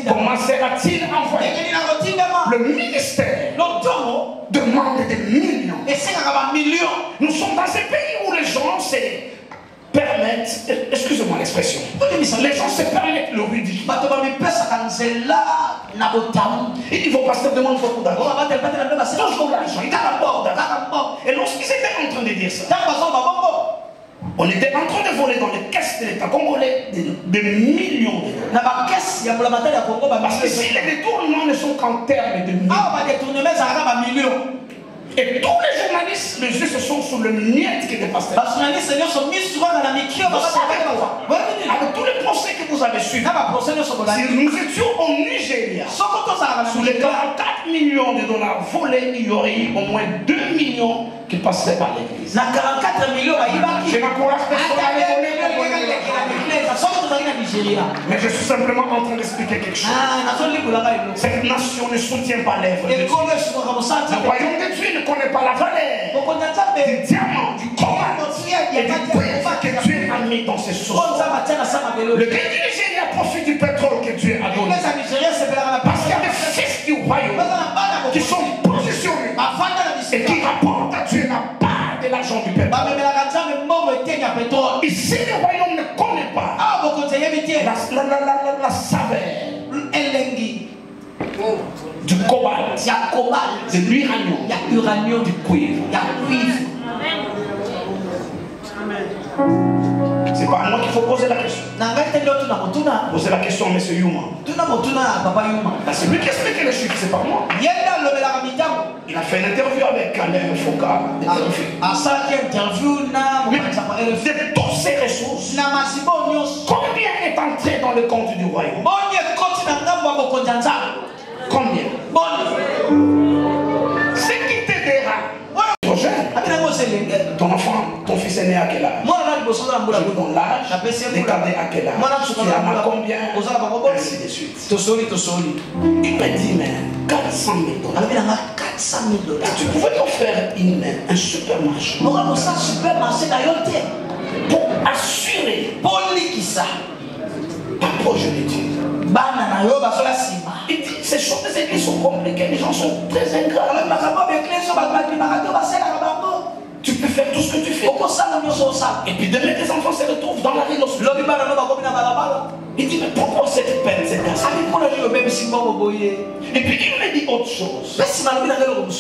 Comment sera-t-il envoyé? Le ministère demande des millions. Nous sommes dans ces pays où les gens se permettent, excusez-moi l'expression, les gens se permettent le ridicule. Il dit, vos pasteurs demandent beaucoup d'argent. Toujours l'argent, il d'argent. Et lorsqu'ils étaient en train de dire ça, on était en train de voler dans les caisses de l'État congolais des millions de dollars. Parce que si les détournements ne sont qu'en termes de millions, et tous les journalistes, les yeux se sont sur le miette qui dépasse. Avec tous les procès que vous avez suivis, si nous étions au Nigeria, sous les 44 millions de dollars volés, il y aurait eu au moins 2 millions qui passeraient par l'église. Je n'encourage personne à les voler. Mais je suis simplement en train d'expliquer quelque chose. Cette nation ne soutient pas l'œuvre de Dieu. Le royaume de Dieu ne connaît pas la valeur du diamant, du corail et du cuivre que Dieu a mis dans ses sources. Le pays du Nigeria profite du pétrole que Dieu a donné. Parce qu'il y a des fils du royaume qui sont positionnés et qui rapportent à Dieu la part de l'argent du pétrole. Ici, le royaume ne connaît pas la saveur du cobalt, de l'uranium, du cuivre. C'est pas à moi qu'il faut poser la question. Posez la question à M. Yuma. C'est lui qui explique les chiffres, c'est pas moi. Il a fait une interview avec Alain Foucault. De toutes ces ressources, combien est entré dans le compte du royaume? Combien? Ce qui t'aidera. Ton enfant, ton fils est né à quel âge? Je donne l'âge, des cadets à quel âge? Tu en as combien? Ainsi de suite. Il m'a dit, mais 400 000 $. Tu pouvais te faire un supermarché pour assurer ta progéniture. Il dit, ces choses des églises sont compliquées, les gens sont très ingrats. Tu peux faire tout ce que tu fais. Et puis demain tes enfants se retrouvent dans la rue. Il dit, mais pourquoi cette peine, cette casse? Et puis il me dit autre chose.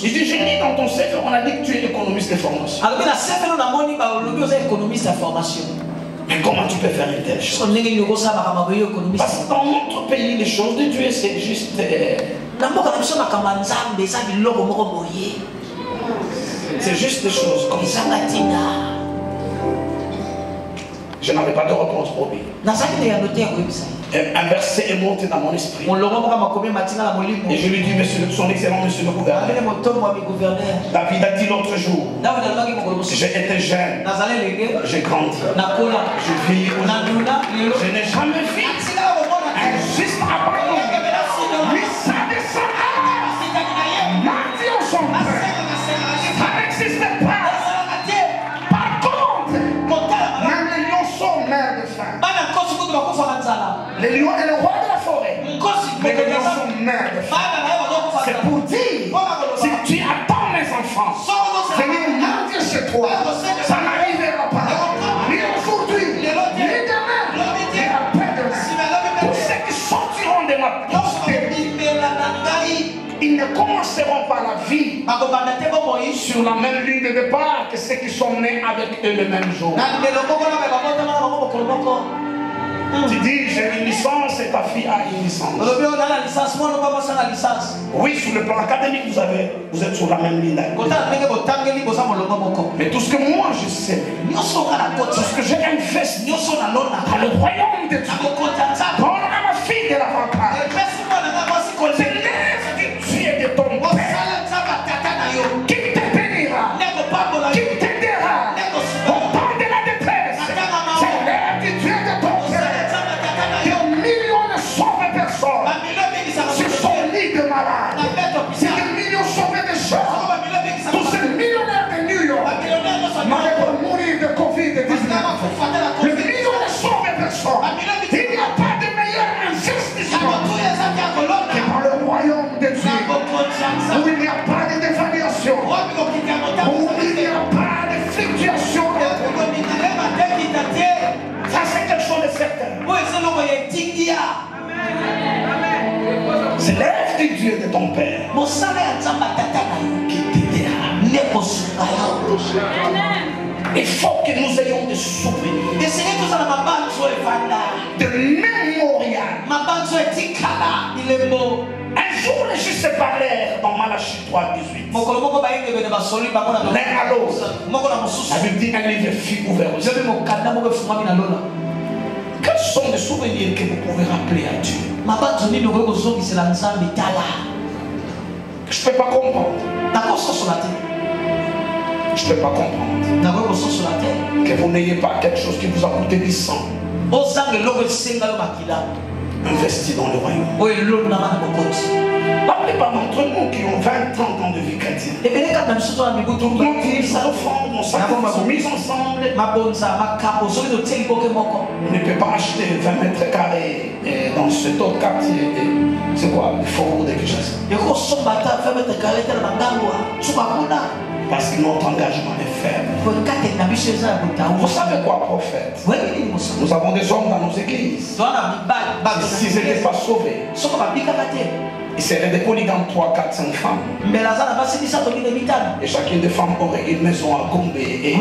Il dit, j'ai lu dans ton CV, on a dit que tu es économiste de formation. Mais comment tu peux faire une telle chose? Parce que dans notre pays, les choses de Dieu, c'est juste... C'est juste des choses comme ça. Je n'avais pas de réponse pour lui. Un verset est monté dans mon esprit. Et je lui dis, son excellent monsieur le gouverneur. David a dit l'autre jour, j'ai été jeune, j'ai grandi, je vis aujourd'hui. Je n'ai jamais vu un juste abandon. Lui, sa descendance lion est le roi de la forêt. Mais les lions sont mères de femmes. C'est pour dire, si tu attends mes enfants, venir mentir chez toi, ça n'arrivera pas. Ni aujourd'hui, ni demain, ni après-demain. Pour ceux qui sortiront de ma postérité, ils ne commenceront pas la vie sur la même ligne de départ que ceux qui sont nés avec eux le même jour. Tu dis j'ai une licence et ta fille a une licence. Oui, sur le plan académique, vous êtes sur la même ligne. Mais tout ce que moi je sais, tout ce que j'ai investi dans le royaume de Dieu, donne à ma fille de l'avantage. C'est l'œuvre du Dieu de ton père qui te bénira, qui t'aidera au temps de la détresse. C'est l'œuvre du Dieu de ton père qui au million ne sauve personne sur son lit de malade. C'est des millions sauvés de gens. Tous ces millionnaires de New York m'avaient pour mourir de Covid-19. Le million ne sauve personne. Il n'y a pas de meilleure investissement que dans le royaume de Dieu, où il n'y a pas de dévaluation, où il n'y a pas de fluctuation. Ça c'est quelque chose de certain. C'est l'œuvre du Dieu de ton père qui t'aidera. Il faut que nous ayons des souvenirs, de mémorial. Un jour, les justes parlèrent dans Malachie 3:18. L'un à l'autre. La Bible dit un livre fut ouvert aux yeux. Quels sont les souvenirs que vous pouvez rappeler à Dieu? Je ne peux pas comprendre. Je ne peux pas comprendre que vous n'ayez pas quelque chose qui vous a coûté 10 ans investi dans le royaume. La plupart d'entre nous qui ont 20-30 ans de vie chrétienne, nos dix, nos offrandes, nos sacrifices sont mis ensemble. On ne peut pas acheter 20 mètres carrés dans cet autre quartier. C'est quoi? Il faut de Kinshasa. Parce que notre engagement est faible. Vous savez quoi, prophète? Nous avons des hommes dans nos églises. S'ils n'étaient pas sauvés, ils seraient des polygames 3, 4, 5 femmes. Et chacune des femmes aurait une maison à Gombe et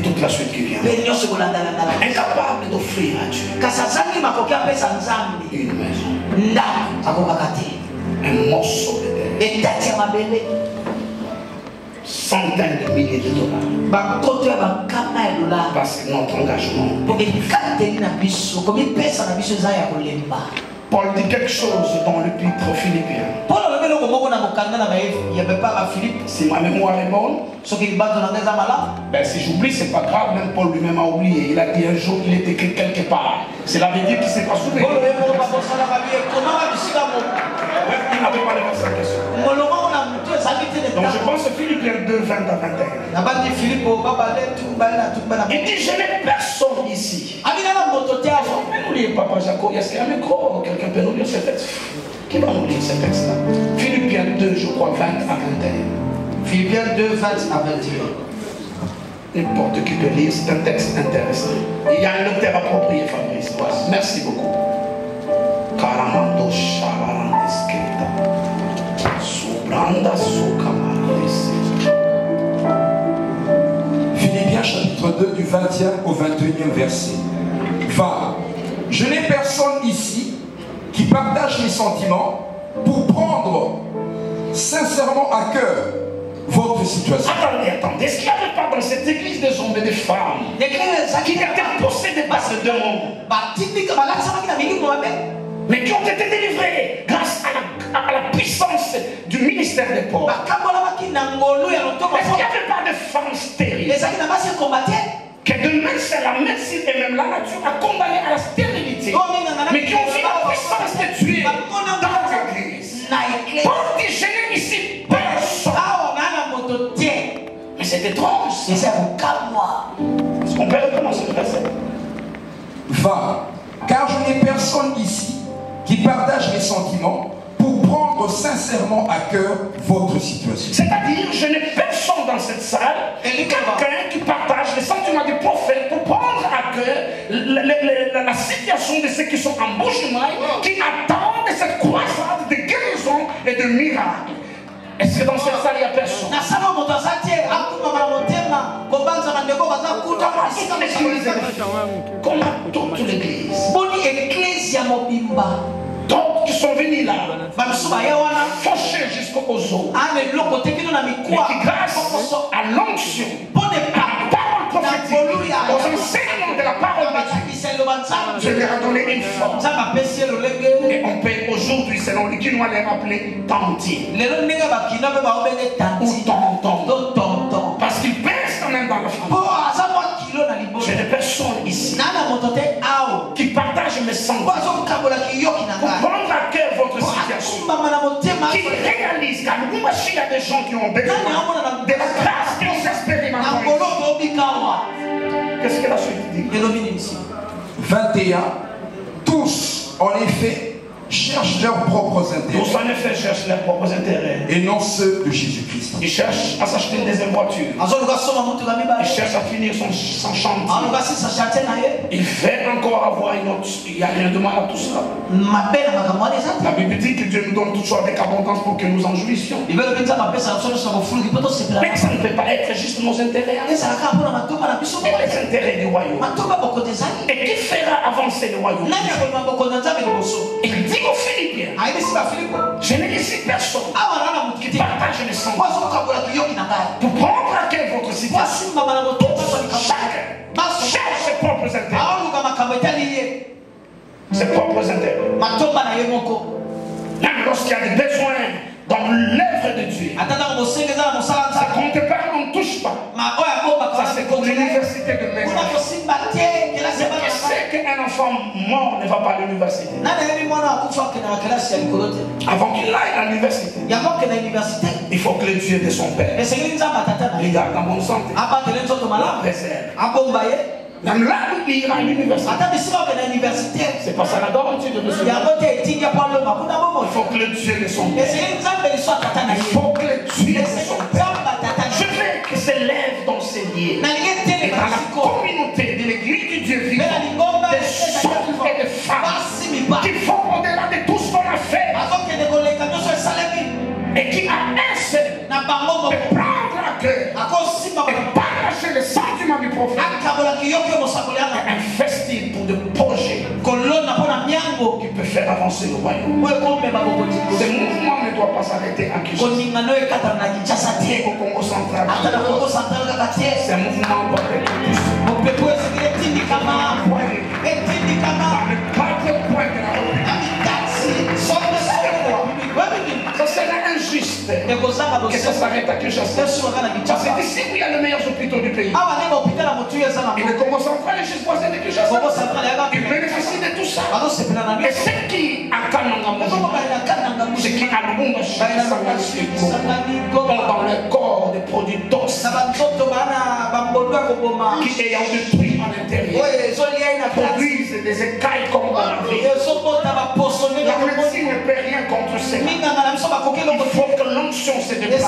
toute la suite qui vient. Incapable d'offrir à Dieu une maison, un morceau de terre, centaines de milliers de dollars. Parce que notre engagement. Paul dit quelque chose dans l'épître Philippiens. Si ma mémoire est bonne, ben si j'oublie, c'est pas grave, même Paul lui-même a oublié. Il a dit un jour qu'il était quelque part. Cela veut dire qu'il ne s'est pas souvenu. Il n'avait pas la question. Donc je pense que Philippiens 2, 20 à 21. Il dit je n'ai personne ici. Nous lire Papa Jacob, est-ce qu'il y a un micro? Quelqu'un peut nous lire ce texte? Qui va nous lire ce texte-là? Philippiens 2, je crois, 20 à 21. Philippiens 2, 20 à 21. N'importe qui peut lire, c'est un texte intéressant. Il y a un lecteur approprié, Fabrice. Merci beaucoup. Karamando Shabarandesketa. Subranda Sukamarandese. Philippiens chapitre 2 du 20e au 21e verset. Va, je n'ai personne ici qui partage mes sentiments pour prendre sincèrement à cœur votre situation. Attendez, est-ce qu'il n'y avait pas dans cette église des hommes et des femmes qui étaient possédés par ce démon, mais qui ont été délivrés grâce à la puissance du ministère des pauvres? Est-ce qu'il n'y avait pas de femmes stériles que demain c'est la médecine et même la nature a condamné à la stérilité, mais qui ont vu la puissance de Dieu dans l'église? Paul dit je n'ai ici personne. Mais c'est étrange. Est-ce qu'on peut recommencer le verset? Va, car je n'ai personne ici qui partage mes sentiments pour prendre sincèrement à cœur votre situation. C'est-à-dire, je n'ai personne dans cette salle, quelqu'un qui partage les sentiments du prophète pour prendre à cœur la situation de ceux qui sont en bouche-maille, qui attendent cette croissance de guérison et de miracles. Est-ce que dans cette salle, il n'y a personne? Comment toute l'église? D'autres qui sont venus là, fauchés jusqu'aux os, mais qui grâce à l'onction, à la parole prophétique, aux enseignements de la parole de Dieu, je leur ai donné une force. Et on peut aujourd'hui, selon les Guinois, les rappeler tantier ou tonton, parce qu'ils pèsent quand même dans la famille. J'ai des personnes ici qui partagent mes sentiments pour prendre à cœur votre situation, qui réalisent qu'à nous, il y a des gens qui ont besoin de la grâce que nous expérimentons. Qu'est-ce que la suite dit? 21. Tous, en effet, cherchent leurs propres intérêts. Tous en effet cherchent leurs propres intérêts. Et non ceux de Jésus-Christ. Ils cherchent à s'acheter une deuxième voiture. Ils cherchent à finir son chantier. Il fait encore avoir une autre. Il n'y a rien de mal à tout ça. La Bible dit que Dieu nous donne toute chose avec abondance pour que nous en jouissions. Mais ça ne peut pas être juste nos intérêts. Et les intérêts du royaume. Et qui fera avancer le royaume? Il dit aux Philippiens, je n'ai ici personne qui partage les sentiments pour prendre à cœur votre situation. Chacun cherche ses propres intérêts. Ses propres intérêts. Même lorsqu'il y a des besoins dans l'œuvre de Dieu, ça compte pas, on ne touche pas. Ça c'est comme l'université de Metz. Qui sait qu'un enfant mort ne va pas à l'université? Avant qu'il aille à l'université, il faut que le Dieu de son père les garde en bonne santé, la préserve. Même là où il ira à l'université, c'est pas ça la garantie de monsieur. Il faut que le Dieu de son père, il faut que le Dieu de son père, je veux que s'élève dans ces lieux et dans la communauté de l'église du Dieu vivant, des hommes et des femmes qui font au-delà de tout ce qu'on a fait et qui a un seul de prendre à cœur et partager les sentiments du prophète et investir pour des projets qui peuvent faire avancer le royaume. Ce mouvement ne doit pas s'arrêter à Kinshasa. Au Congo central. C'est un mouvement doit être dans le quatre coins de la République. Ça serait injuste que ça s'arrête à Kinshasa. Parce que ici où il y a les meilleurs hôpitaux du pays. Et le Congo central est juste voisin de Kinshasa. Il bénéficie de tout ça. Et ce qui a Kananga, ce qui a Lumumba, dans le corps des produits toxiques qui ayant détruit à l'intérieur produisent des écailles comme on a vu. La médecine ne peut rien contre ça. Il faut que l'onction se déplace.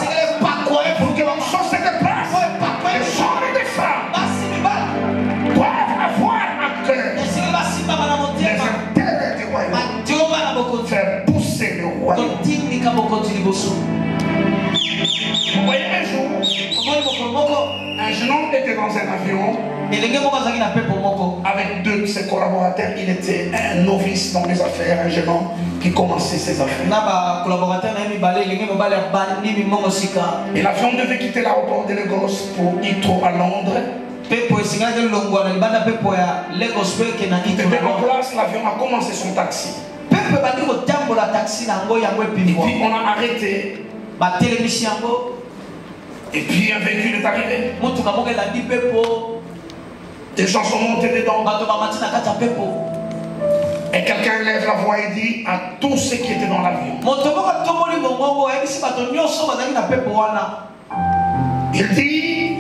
Pour que l'onction se déplace, les gens et les femmes doivent avoir à cœur les intérêts du royaume, faire pousser le royaume. Vous voyez un jour, un jeune homme était dans un avion avec deux de ses collaborateurs. Il était un novice dans les affaires, un jeune homme qui commençait ses affaires. Et l'avion devait quitter l'aéroport de Lagos pour Heathrow à Londres. Il était en place, l'avion a commencé son taxi. Et puis on a arrêté. Et puis un véhicule est arrivé. Des gens sont montés dedans. Et quelqu'un lève la voix et dit à tous ceux qui étaient dans l'avion. Il dit,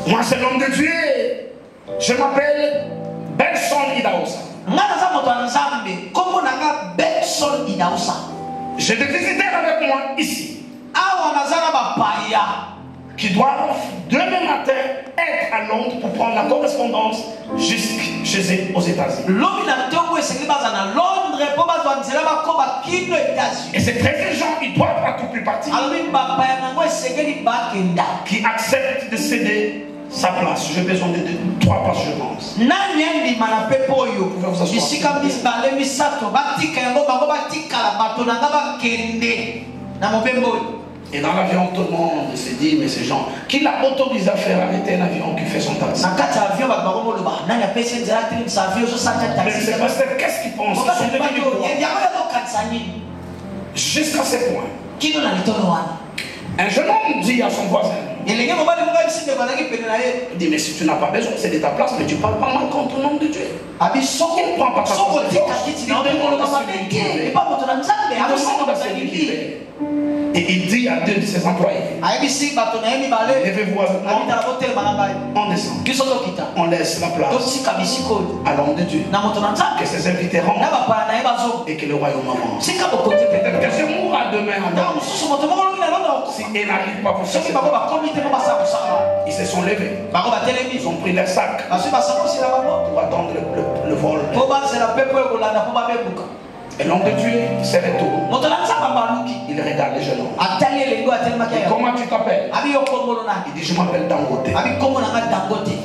moi c'est l'homme de Dieu. Je m'appelle Benson Idaosa. J'ai des visiteurs avec moi ici qui doivent demain matin être à Londres pour prendre la correspondance jusqu'à chez eux aux États-Unis. Et c'est très urgent, ils doivent à tout plus partir. Qui acceptent de céder sa place. J'ai besoin de 3 places, je pense. Et dans l'avion, tout le monde se dit, mais ces gens, qui l'a autorisé à faire arrêter un avion qui fait son taxi? Mais c'est parce que qu'est-ce qu'ils pensent? Jusqu'à ce point. Un jeune homme dit à son voisin, il dit, mais si tu n'as pas besoin, c'est de ta place, mais tu ne parles pas mal contre le nom de Dieu. Il ne prend pas ta place. Et il dit à 2 de ses employés, levez-vous avec moi, on descend, on laisse la place à l'homme de Dieu, que ses invités rentrent et que le royaume avance. Peut-être que je mourrai demain s'ils n'arrivent pas pour ça. Ils se sont levés, ils ont pris leur sac pour attendre le vol. Et l'homme de Dieu se retourne. Il regarde les jeunes hommes. Comment tu t'appelles? Il dit, je m'appelle Dangote.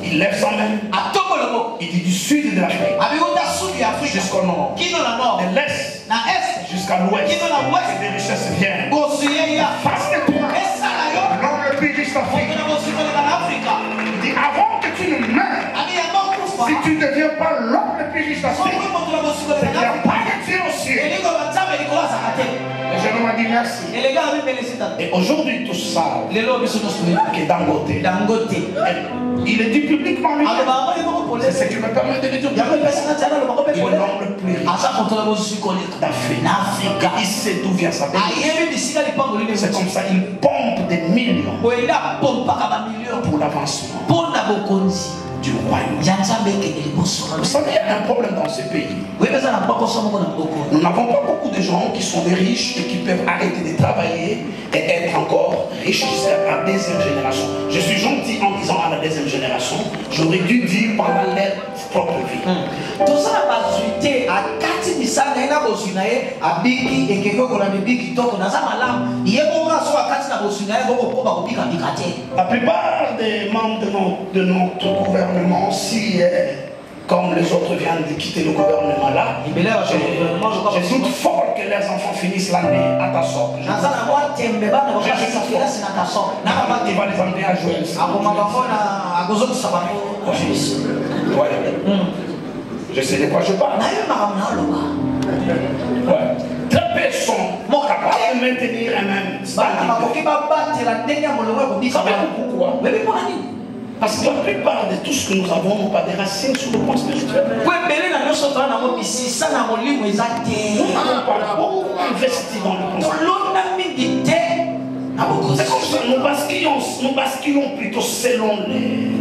Il lève sa main. Il dit, du sud de l'Afrique jusqu'au nord, de l'est jusqu'à l'ouest, et des richesses viennent. Face de toi, l'homme le plus riche d'Afrique. Il dit, avant que tu ne meurs, si tu ne deviens pas l'homme le plus riche d'Afrique, il n'y a pas de Dieu au ciel. Le jeune homme a dit merci. Et aujourd'hui, tous savent que Dangote, il est dit publiquement, c'est ce qui me permet de le dire. Il est l'homme le plus riche d'Afrique. Il sait d'où vient sa bénédiction. C'est comme ça, il pompe des millions pour l'avancement du royaume. Vous savez, il y a un problème dans ce pays. Nous n'avons pas beaucoup de gens qui sont des riches et qui peuvent arrêter de travailler et être encore riches jusqu'à la 2e génération. Je suis gentil en disant à la 2e génération, j'aurais dû dire pendant leur propre vie. La plupart des membres de notre gouvernement, si comme les autres viennent de quitter le gouvernement là, je doute fort que les enfants finissent l'année à ta sorte. Il va les emmener à jouer. Je sais de quoi je parle. Très peu sont capables de maintenir un même stabilité. Savez-vous pourquoi? Parce que la plupart de tout ce que nous avons n'ont pas des racines sur le plan spirituel. Nous n'avons pas beaucoup investi dans le plan spirituel. Nous basculons plutôt selon les...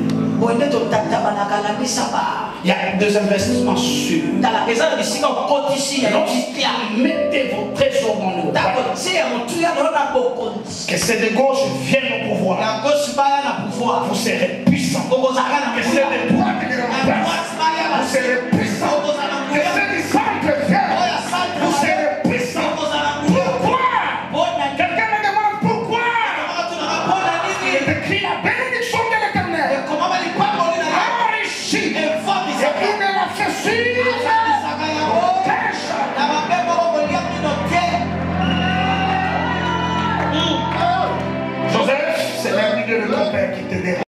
Il y a 2 investissements sûrs. Mettez vos trésors dans le que c'est de gauche viennent au pouvoir. Vous serez puissants. Que c'est de droite qui remplacent. Vous serez puissants. Que c'est du centre viennent. Vous serez puissants. Pourquoi? Quelqu'un me demande pourquoi? Il est écrit la bénédiction de l'Éternel. Enrichi. Et vous ne la fait suivre. Joseph, c'est la milieu de ton père qui te dérange.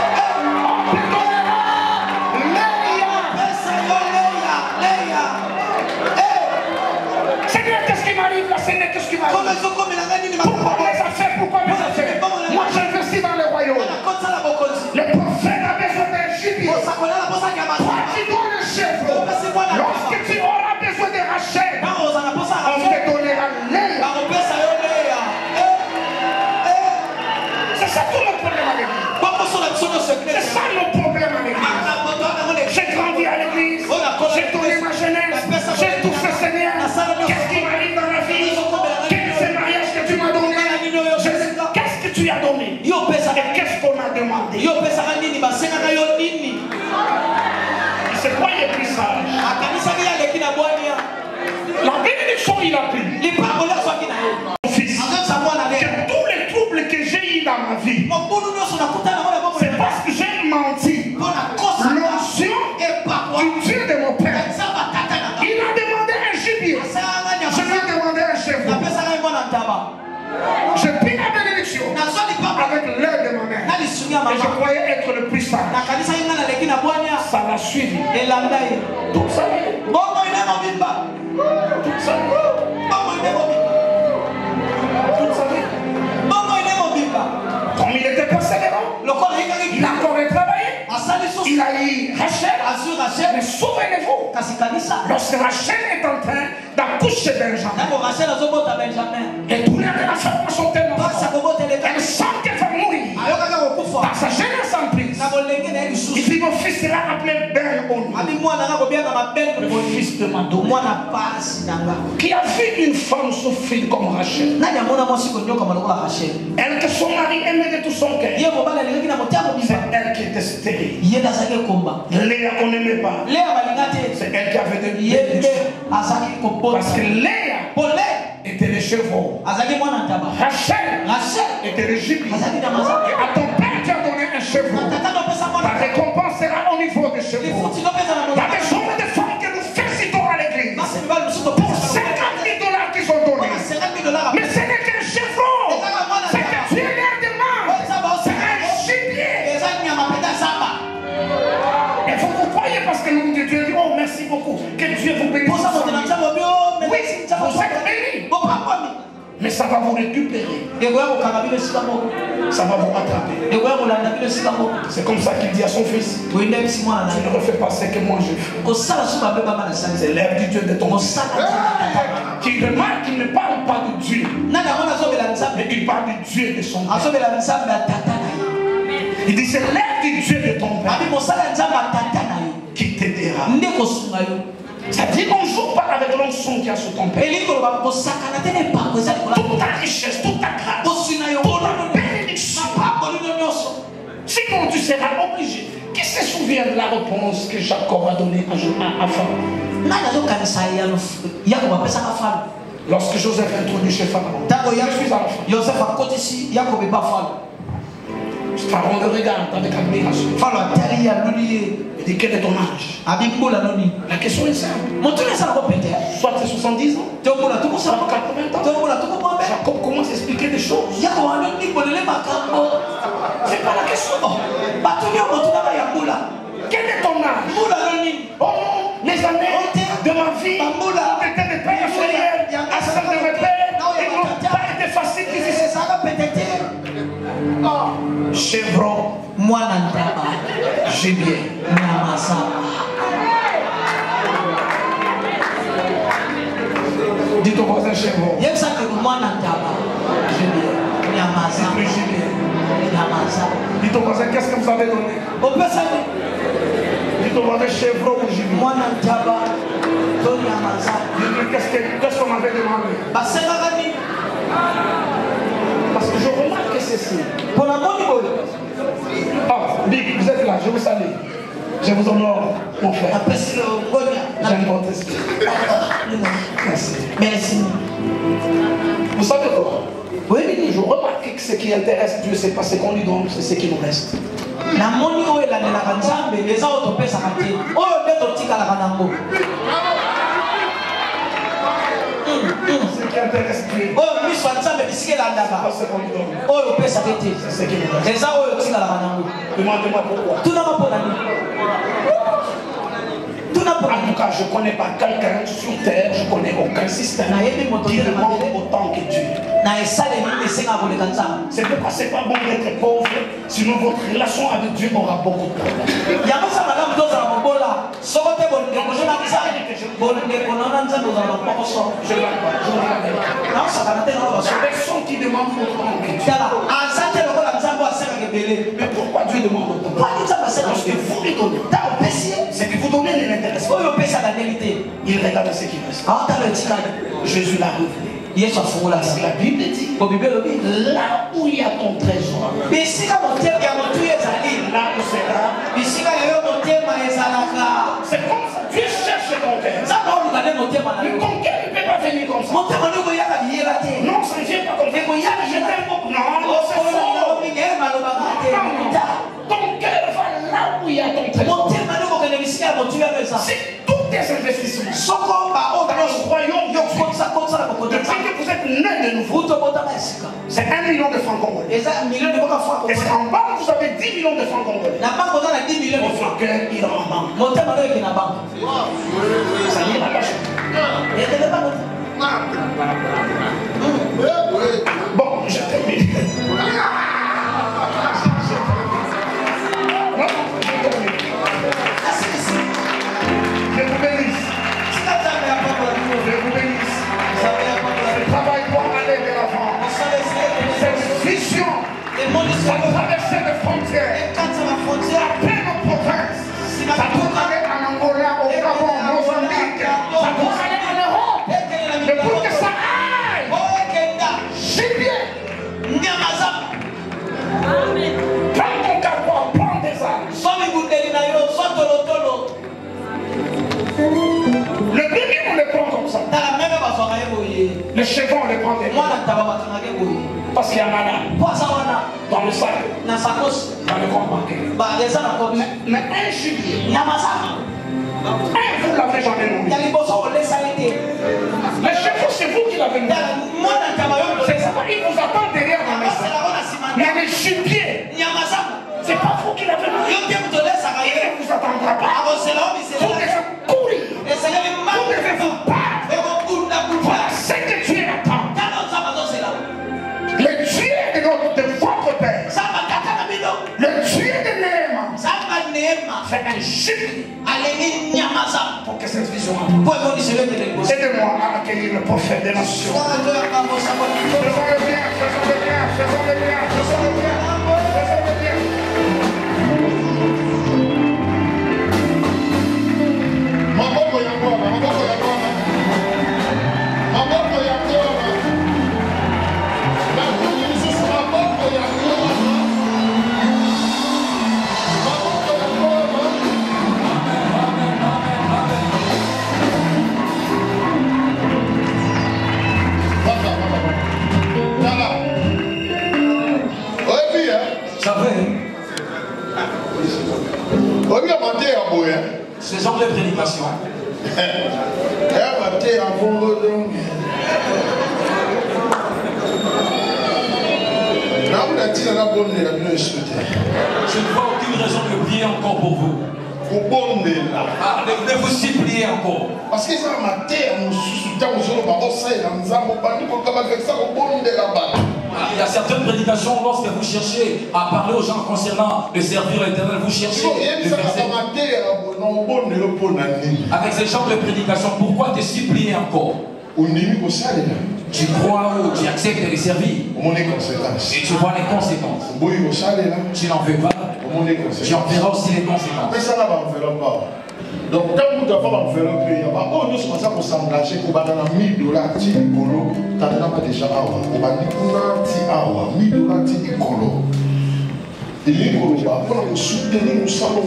Seigneur, qu'est-ce qui m'arrive là? Seigneur, qu'est-ce qui m'arrive? Pourquoi mes affaires? Pourquoi mes affaires? Moi j'investis dans le royaume. Le prophète a besoin d'un gibier. Toi qui dois le chef. Lorsque tu auras besoin de Rachel, on te donnera l'air. C'est ça tout le problème avec lui. C'est ça le problème avec lui. leçons il a pris. Mon fils, que tous les troubles que j'ai eu dans ma vie, c'est parce que j'ai menti. L'onction du Dieu de mon père. Il a demandé un gibier. Je lui ai demandé un chevreau. Je pris la bénédiction avec l'air de ma mère. Et je croyais être le plus sage. Ça l'a suivi. Tout ça. Comme il était persévérant, il a encore travaillé. Il a eu Rachel. Mais souvenez-vous, lorsque Rachel est en train d'accoucher Benjamin, et tous les enfants sont tellement forts, elle sent qu'elle va mourir. Dans sa jeunesse en plus, il dit mon fils sera appelé Ben-Oni, le fils de Mado, qui a vu une femme souffrir comme Rachel. Elle que son mari aimait de tout son cœur. C'est elle qui était stérile. Léa qu'on n'aimait pas. C'est elle qui avait des bénédictions. Parce que Léa était le chevreau. Rachel était le gibier. Et à ton père tu as donné un chevreau. Ta récompense sera au niveau du chevreau. Il y a des hommes et des femmes que nous félicitons à l'église pour 50 000 $ qu'ils ont donnés. Mais ce n'est qu'un chevreau. C'est que Dieu leur demande. C'est un gibier. Et vous croyez parce que le nom de Dieu dit oh merci beaucoup. Que Dieu vous bénisse. Oui, vous êtes bénis. Mais ça va vous récupérer. Ça va vous rattraper. C'est comme ça qu'il dit à son fils. Tu ne refais pas ce que moi je fais. C'est l'ère du Dieu de ton fils. Qui remarque qu'il ne parle pas de Dieu. Mais il parle du Dieu de son père. Il dit c'est l'ère du Dieu de ton père qui t'aidera. C'est-à-dire qu'on ne joue pas avec l'onction qui a sur ton père. Toute ta richesse, toute ta grâce, toute ta bénédiction. Sinon tu seras obligé. Qui se souvient de la réponse que Jacob a donnée à Pharaon? Lorsque Joseph est introduit chez Pharaon, je suis à la fin. Pharaon le regarde avec admiration. Il dit quel est ton âge? La question est simple. Soit c'est 70 ans, soit 80 ans. Jacob commence à expliquer des choses. C'est pas la question. Quel est ton âge? Oh non, les années de ma vie ont été des pères inférieurs à celles de mes pères. Ils n'ont pas été faciles difficiles. Chevron, gibier. Dis ton voisin chevron. Dis ton voisin, qu'est-ce que vous avez donné? Dis ton voisin chevron ou gibier. Qu'est-ce qu'on avait demandé? Parce que je remarque que c'est ça. Ah, Big, vous êtes là, je vous salue. Je vous honore, mon frère. J'aime votre esprit. Merci. Merci. Vous savez quoi? Oui, je remarque que ce qui intéresse Dieu, c'est pas ce qu'on lui donne, c'est ce qui nous reste. Ce qui intéresse Dieu, c'est pas ce qu'on lui donne. C'est ce qui nous reste. Demandez-moi pourquoi. En tout cas, je ne connais pas quelqu'un sur terre, je ne connais aucun système qui demande autant que Dieu. C'est pourquoi c'est pas bon d'être pauvre, sinon votre relation avec Dieu aura beaucoup de problèmes. Personne qui demande autant que Dieu. Mais pourquoi Dieu demande autant? Parce que vous lui donnez. C'est que vous donnez ne l'intéresse pas. Il regarde ce qui reste. Jésus l'a révélé. La Bible dit là où il y a ton trésor, là où sera. C'est comme ça. Dieu cherche ton cœur. Mais ton cœur ne peut pas venir comme ça. Non, ça ne vient pas comme ça. Je t'aime beaucoup. Non, c'est faux. Ton cœur va là où il y a ton trésor. C'est tous tes investissements. Nous croyons depuis que vous êtes nés de nouveau. C'est 1 million de francs congolais. Et en banque, vous avez 10 millions de francs congolais. Votre cœur ira en banque. Ça n'ira pas chez vous. Bon, je termine. Je vous bénisse. Je vous bénisse. Je travaille pour aller de l'avant. Cette vision va traverser les frontières. Après nos provinces. Ça peut aller en Angola, au Gabon, au Mozambique. Ça peut aller en Europe. Mais pour que ça aille, c'est bien. Prends ton carquois, prends des armes. Le bébé, on le prend comme ça. Les chevaux, on les prend des parce qu'il y a un malade dans le sac, dans le compte bancaire. Mais un gibier, vous l'avez jamais nommé. Les chevaux, c'est vous qui l'avez nommé. C'est ça, il vous attend derrière la maison. Mais les gibiers, c'est pas vous qui l'avez nommé. Il ne vous attendra pas. Vous devez courir. Vous devez vous battre. Voilà ce que Dieu attend. Le Dieu de votre père, le Dieu de Néhéma, fait un gibier pour que cette vision aille. Aidez-moi à accueillir le prophète des nations. Faisons-le bien, faisons-le bien, faisons-le bien, faisons-le bien, faisons-le bien. Maboko ya Bwana, maboko ya Bwana, maboko ya Bwana, maboko ya Bwana, maboko ya Bwana. Oui, bien. Ça fait. Oui, bien, maté à Boya. Ce genre de prédication. Je ne vois aucune raison de prier encore pour vous. Ah, de vous supplier encore. Parce que ça m'a terre, il y a certaines prédications lorsque vous cherchez à parler aux gens concernant le servir l'éternel, vous cherchez le verset. Avec ce genre de prédication, pourquoi te supplier encore? Tu crois ou tu acceptes de les servir et tu vois les conséquences. Tu n'en veux pas, tu en verras aussi les conséquences. Donc, quand vous avez fait un pays, nous sommes s'engager pour $1000 déjà on va dire $1000 il pour nous soutenir, nous sommes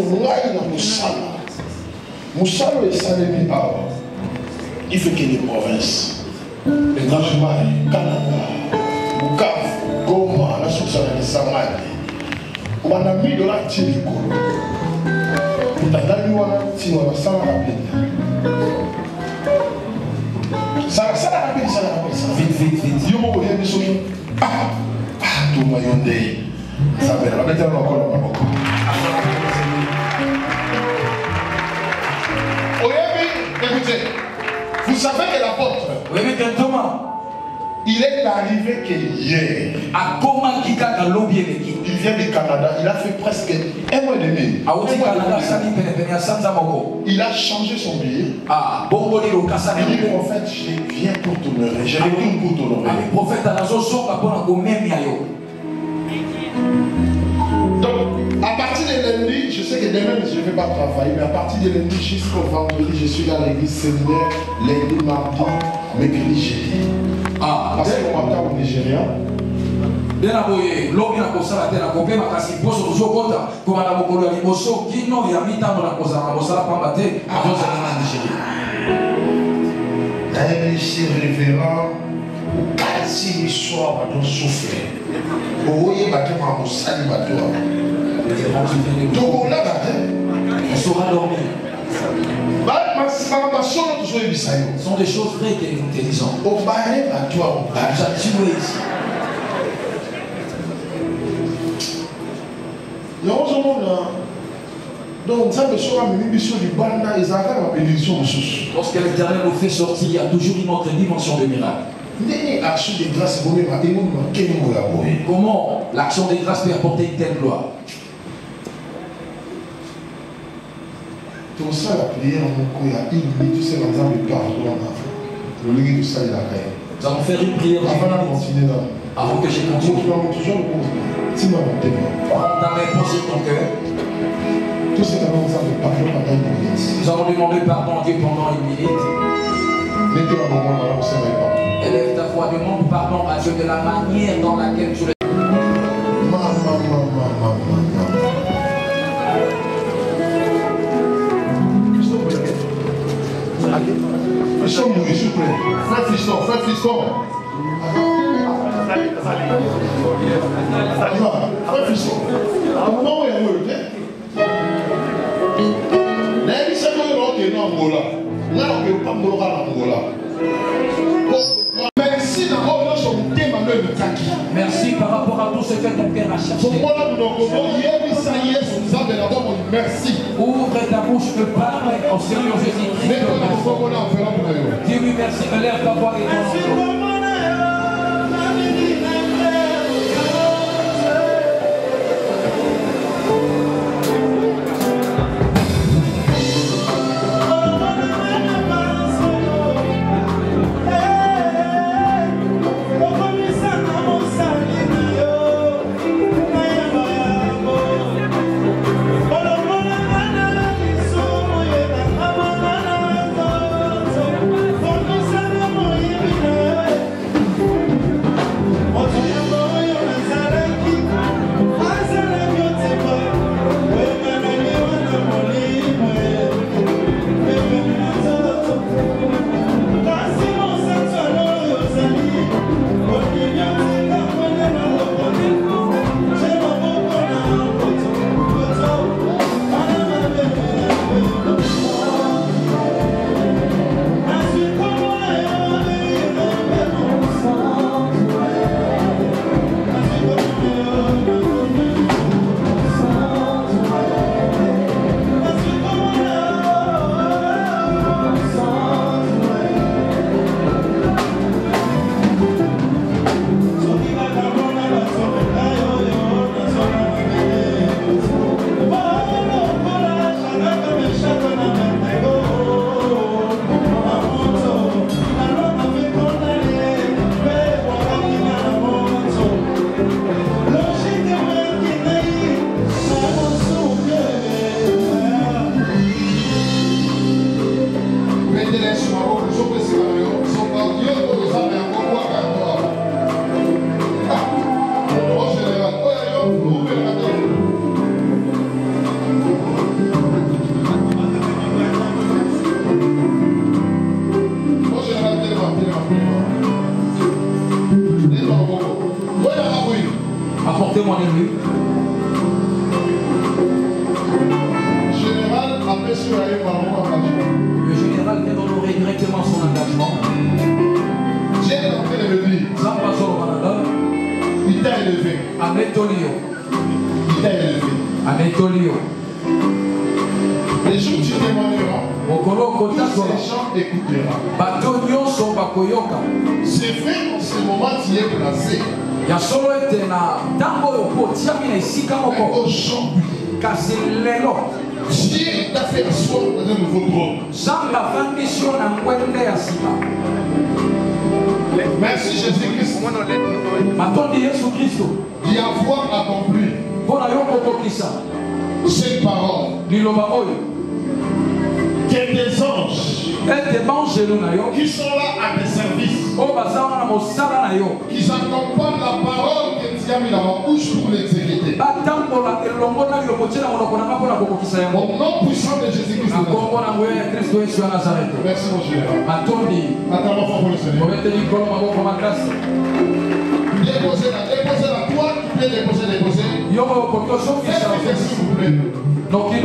il fait que les provinces, les Namai, Canada, Bukavu, Goma, la Sousana de Samari, on va $1000 vous savez que l'apôtre, il est arrivé que hier. Il vient du Canada, il a fait presque 1 mois et demi. Il a changé son billet. Il dit, prophète, je viens pour t'honorer. Je viens pour t'honorer. Donc, à partir de lundi, je sais que demain je ne vais pas travailler, mais à partir de lundi jusqu'au vendredi, je suis dans l'église séminaire, lundi, mardi, mercredi, jeudi. Parce qu'on m'attend au Nigeria. Monsieur révérend, quasi l'histoire va nous souffler. Vous voyez, on saura dormir. Ce sont des choses vraies que nous te disons. Nous as tué ici. Lorsque l'Éternel nous fait sortir, il y a toujours une autre dimension de miracle. Comment l'action des grâces peut apporter une telle gloire? Tout ça, la prière, il y a une minute, tout ça, dans le pardon. Nous allons faire une prière avant que je continue. Prends ta main, pose ton cœur. Tout ce que nous allons pardon pendant une minute. Nous allons demander pardon à Dieu pendant une minute. Élève ta voix, demande pardon à Dieu de la manière dans laquelle tu le... Fiston, s'il vous plaît. Frère Fiston, frère Fiston. Frère Fiston. À un moment où il y a eu merci par rapport à tout ce que ton cœur a cherché. Merci. Ouvre ta bouche et parle au Seigneur Jésus-Christ. Dis-lui merci, élève ta voix et ton nom. Apportez-moi les rues. Le général vient d'honorer directement son engagement. Il t'a élevé. Ametolio. Il t'a élevé. Ametolio. Les gens tu témoigneras. Ces gens écouteront. C'est vrai qu'en ce moment tu es placé. Ya solo ete na tango yopo tiami na isika moko. Kasi lelo Dieu t'a fait asseoir dans un nouveau trône. Zamba fandisio na ngwende ya sima. Merci Jésus-Christ. Matondi Yesu Kristo. D'y avoir accompli. Pona yoko kokisa. Cette parole. Liloba oyo. Que des anges qui sont là à tes services, qui accompagnent la parole que tu Siami dans ma bouche pour l'exécuter. Au nom puissant de Jésus-Christ. Merci mon général. Déposez la toi qui peut déposer. S'il vous plaît. Noki.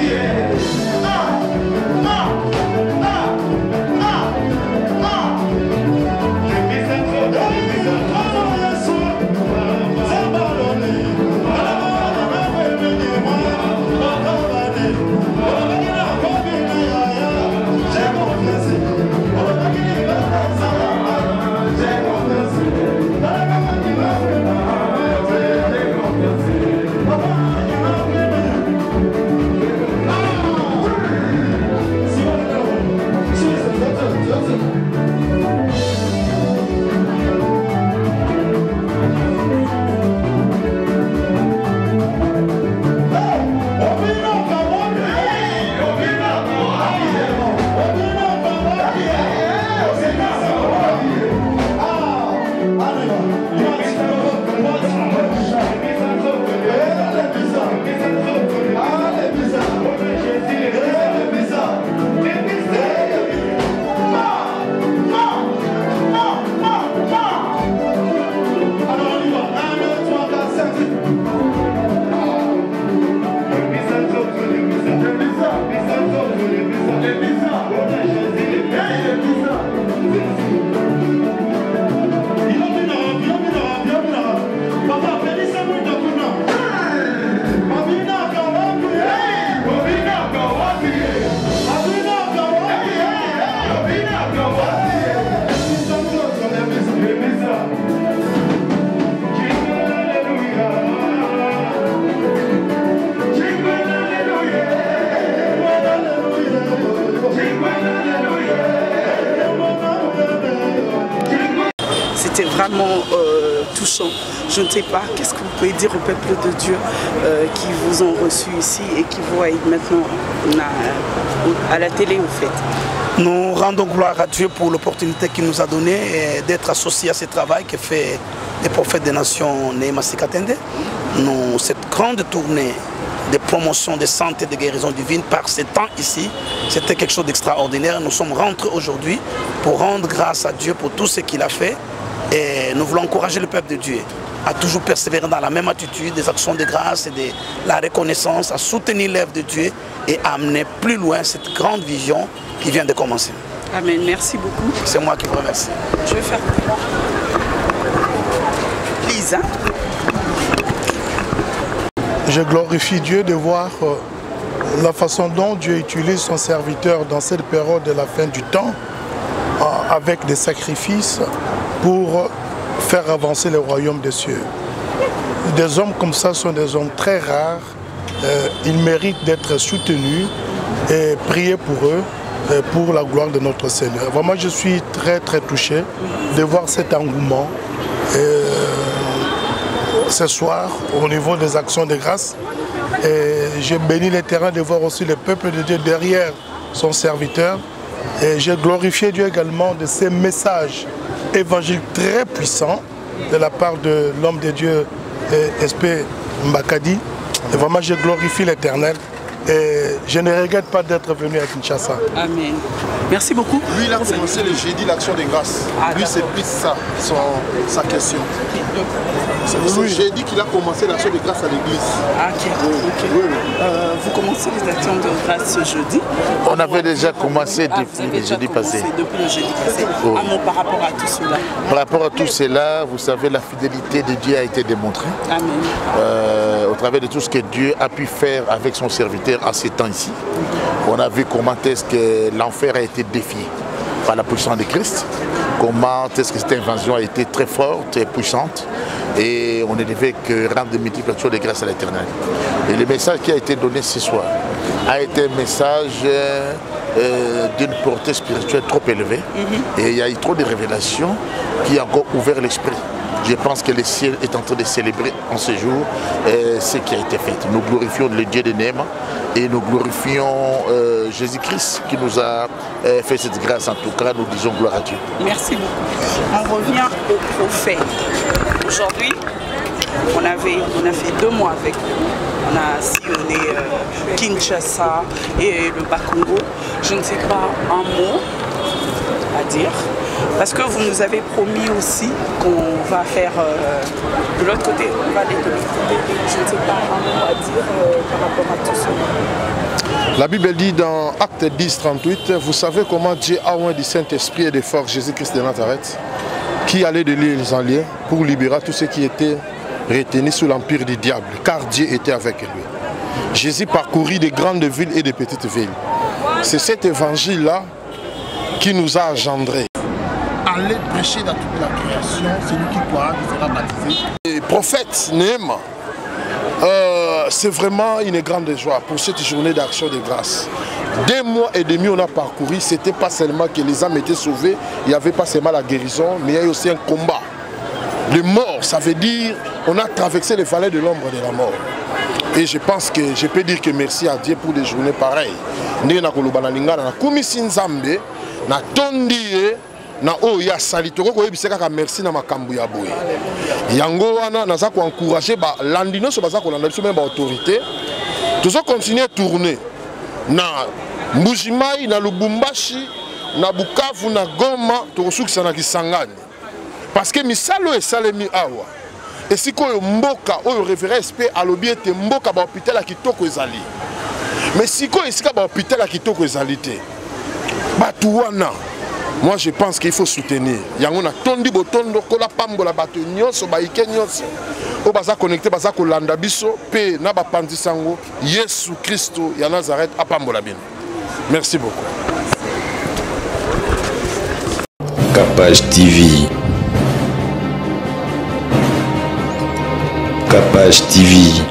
Yes. vraiment touchant. Je ne sais pas, qu'est-ce que vous pouvez dire au peuple de Dieu qui vous ont reçu ici et qui vous voient maintenant à la télé au fait? Nous rendons gloire à Dieu pour l'opportunité qu'il nous a donnée d'être associés à ce travail que fait les prophètes des nations Néma Masika-Tende. Cette grande tournée de promotion de santé et de guérison divine par ce temps ici, c'était quelque chose d'extraordinaire. Nous sommes rentrés aujourd'hui pour rendre grâce à Dieu pour tout ce qu'il a fait et nous voulons encourager le peuple de Dieu à toujours persévérer dans la même attitude des actions de grâce et de la reconnaissance, à soutenir l'œuvre de Dieu et à amener plus loin cette grande vision qui vient de commencer. Amen, merci beaucoup. C'est moi qui vous remercie. Je vais faire Lisa. Je glorifie Dieu de voir la façon dont Dieu utilise son serviteur dans cette période de la fin du temps avec des sacrifices pour faire avancer le royaume des cieux. Des hommes comme ça sont des hommes très rares. Ils méritent d'être soutenus et prier pour eux, pour la gloire de notre Seigneur. Vraiment, je suis très touché de voir cet engouement ce soir au niveau des actions de grâce. Et j'ai béni les terrains de voir aussi le peuple de Dieu derrière son serviteur. Et j'ai glorifié Dieu également de ces messages évangéliques très puissants de la part de l'homme de Dieu SP Mbakadi. Et vraiment, je glorifie l'Éternel. Et je ne regrette pas d'être venu à Kinshasa. Amen. Merci beaucoup. Lui, il a commencé le jeudi l'action de grâce. Lui, c'est plus ça, sa question. C'est le jeudi qu'il a commencé l'action de grâce à l'église. Ah, ok. Oui. Vous commencez les actions de grâce ce jeudi? On avait déjà commencé depuis le jeudi passé. Depuis le jeudi passé. Oh. Un mot par rapport à tout cela. Par rapport à tout cela, vous savez, la fidélité de Dieu a été démontrée. Amen. Au travers de tout ce que Dieu a pu faire avec son serviteur à ces temps ici. On a vu comment est-ce que l'enfer a été défié par la puissance de Christ. Comment est-ce que cette invasion a été très forte et puissante. Et on ne devait que rendre de multiplication de grâce à l'Éternel. Et le message qui a été donné ce soir a été un message d'une portée spirituelle trop élevée. Et il y a eu trop de révélations qui ont encore ouvert l'esprit. Je pense que le ciel est en train de célébrer en ce jour ce qui a été fait. Nous glorifions le Dieu de Néma et nous glorifions Jésus-Christ qui nous a fait cette grâce. En tout cas, nous disons gloire à Dieu. Merci beaucoup. On revient au prophète. Aujourd'hui, on a fait 2 mois avec vous. On a sillonné Kinshasa et le Bas-Congo. Je ne sais pas un mot à dire. Parce que vous nous avez promis aussi qu'on va faire de l'autre côté, on va aller de l'autre côté. Je ne sais pas un mot à dire par rapport à tout ça. La Bible dit dans Acte 10, 38, vous savez comment Dieu a oint du Saint-Esprit et de force Jésus-Christ de Nazareth, qui allait de l'île aux Alliés pour libérer tous ceux qui étaient retenus sous l'empire du diable, car Dieu était avec lui. Jésus parcourut des grandes villes et des petites villes. C'est cet évangile-là qui nous a engendrés. Allez prêcher dans toute la création, celui qui croira qui sera baptisé. Le prophète Néma, c'est vraiment une grande joie pour cette journée d'action de grâce. 2 mois et demi on a parcouru, ce n'était pas seulement que les âmes étaient sauvées, il n'y avait pas seulement la guérison, mais il y a eu aussi un combat. Le mort, ça veut dire on a traversé les vallées de l'ombre de la mort. Et je pense que je peux dire que merci à Dieu pour des journées pareilles. Na oya sali toko ko yebiseka ka merci na makambu ya boye yango wana naza ko encourager ba landino so baza ko landa biso même ba autorité tozo continuer tourner na Mbujimai na Lubumbashi na Bukavu na Goma tokosukisa na Kisangani parce que misalo esalemi awa esiko yo mboka oyo référent SP alobi ete mboka ba hôpital ya kitoko ezali mais siko esika ba hôpital ya kitoko ezali te batu wana. Moi je pense qu'il faut soutenir. Yango na tondi botondo kola pambola bato nyonso ba ike nyonso. O baza connecté baza ko landa biso pe na ba pandisango Yesu Kristo ya Nazareth apambola bino. Merci beaucoup. Capage TV. Capage TV.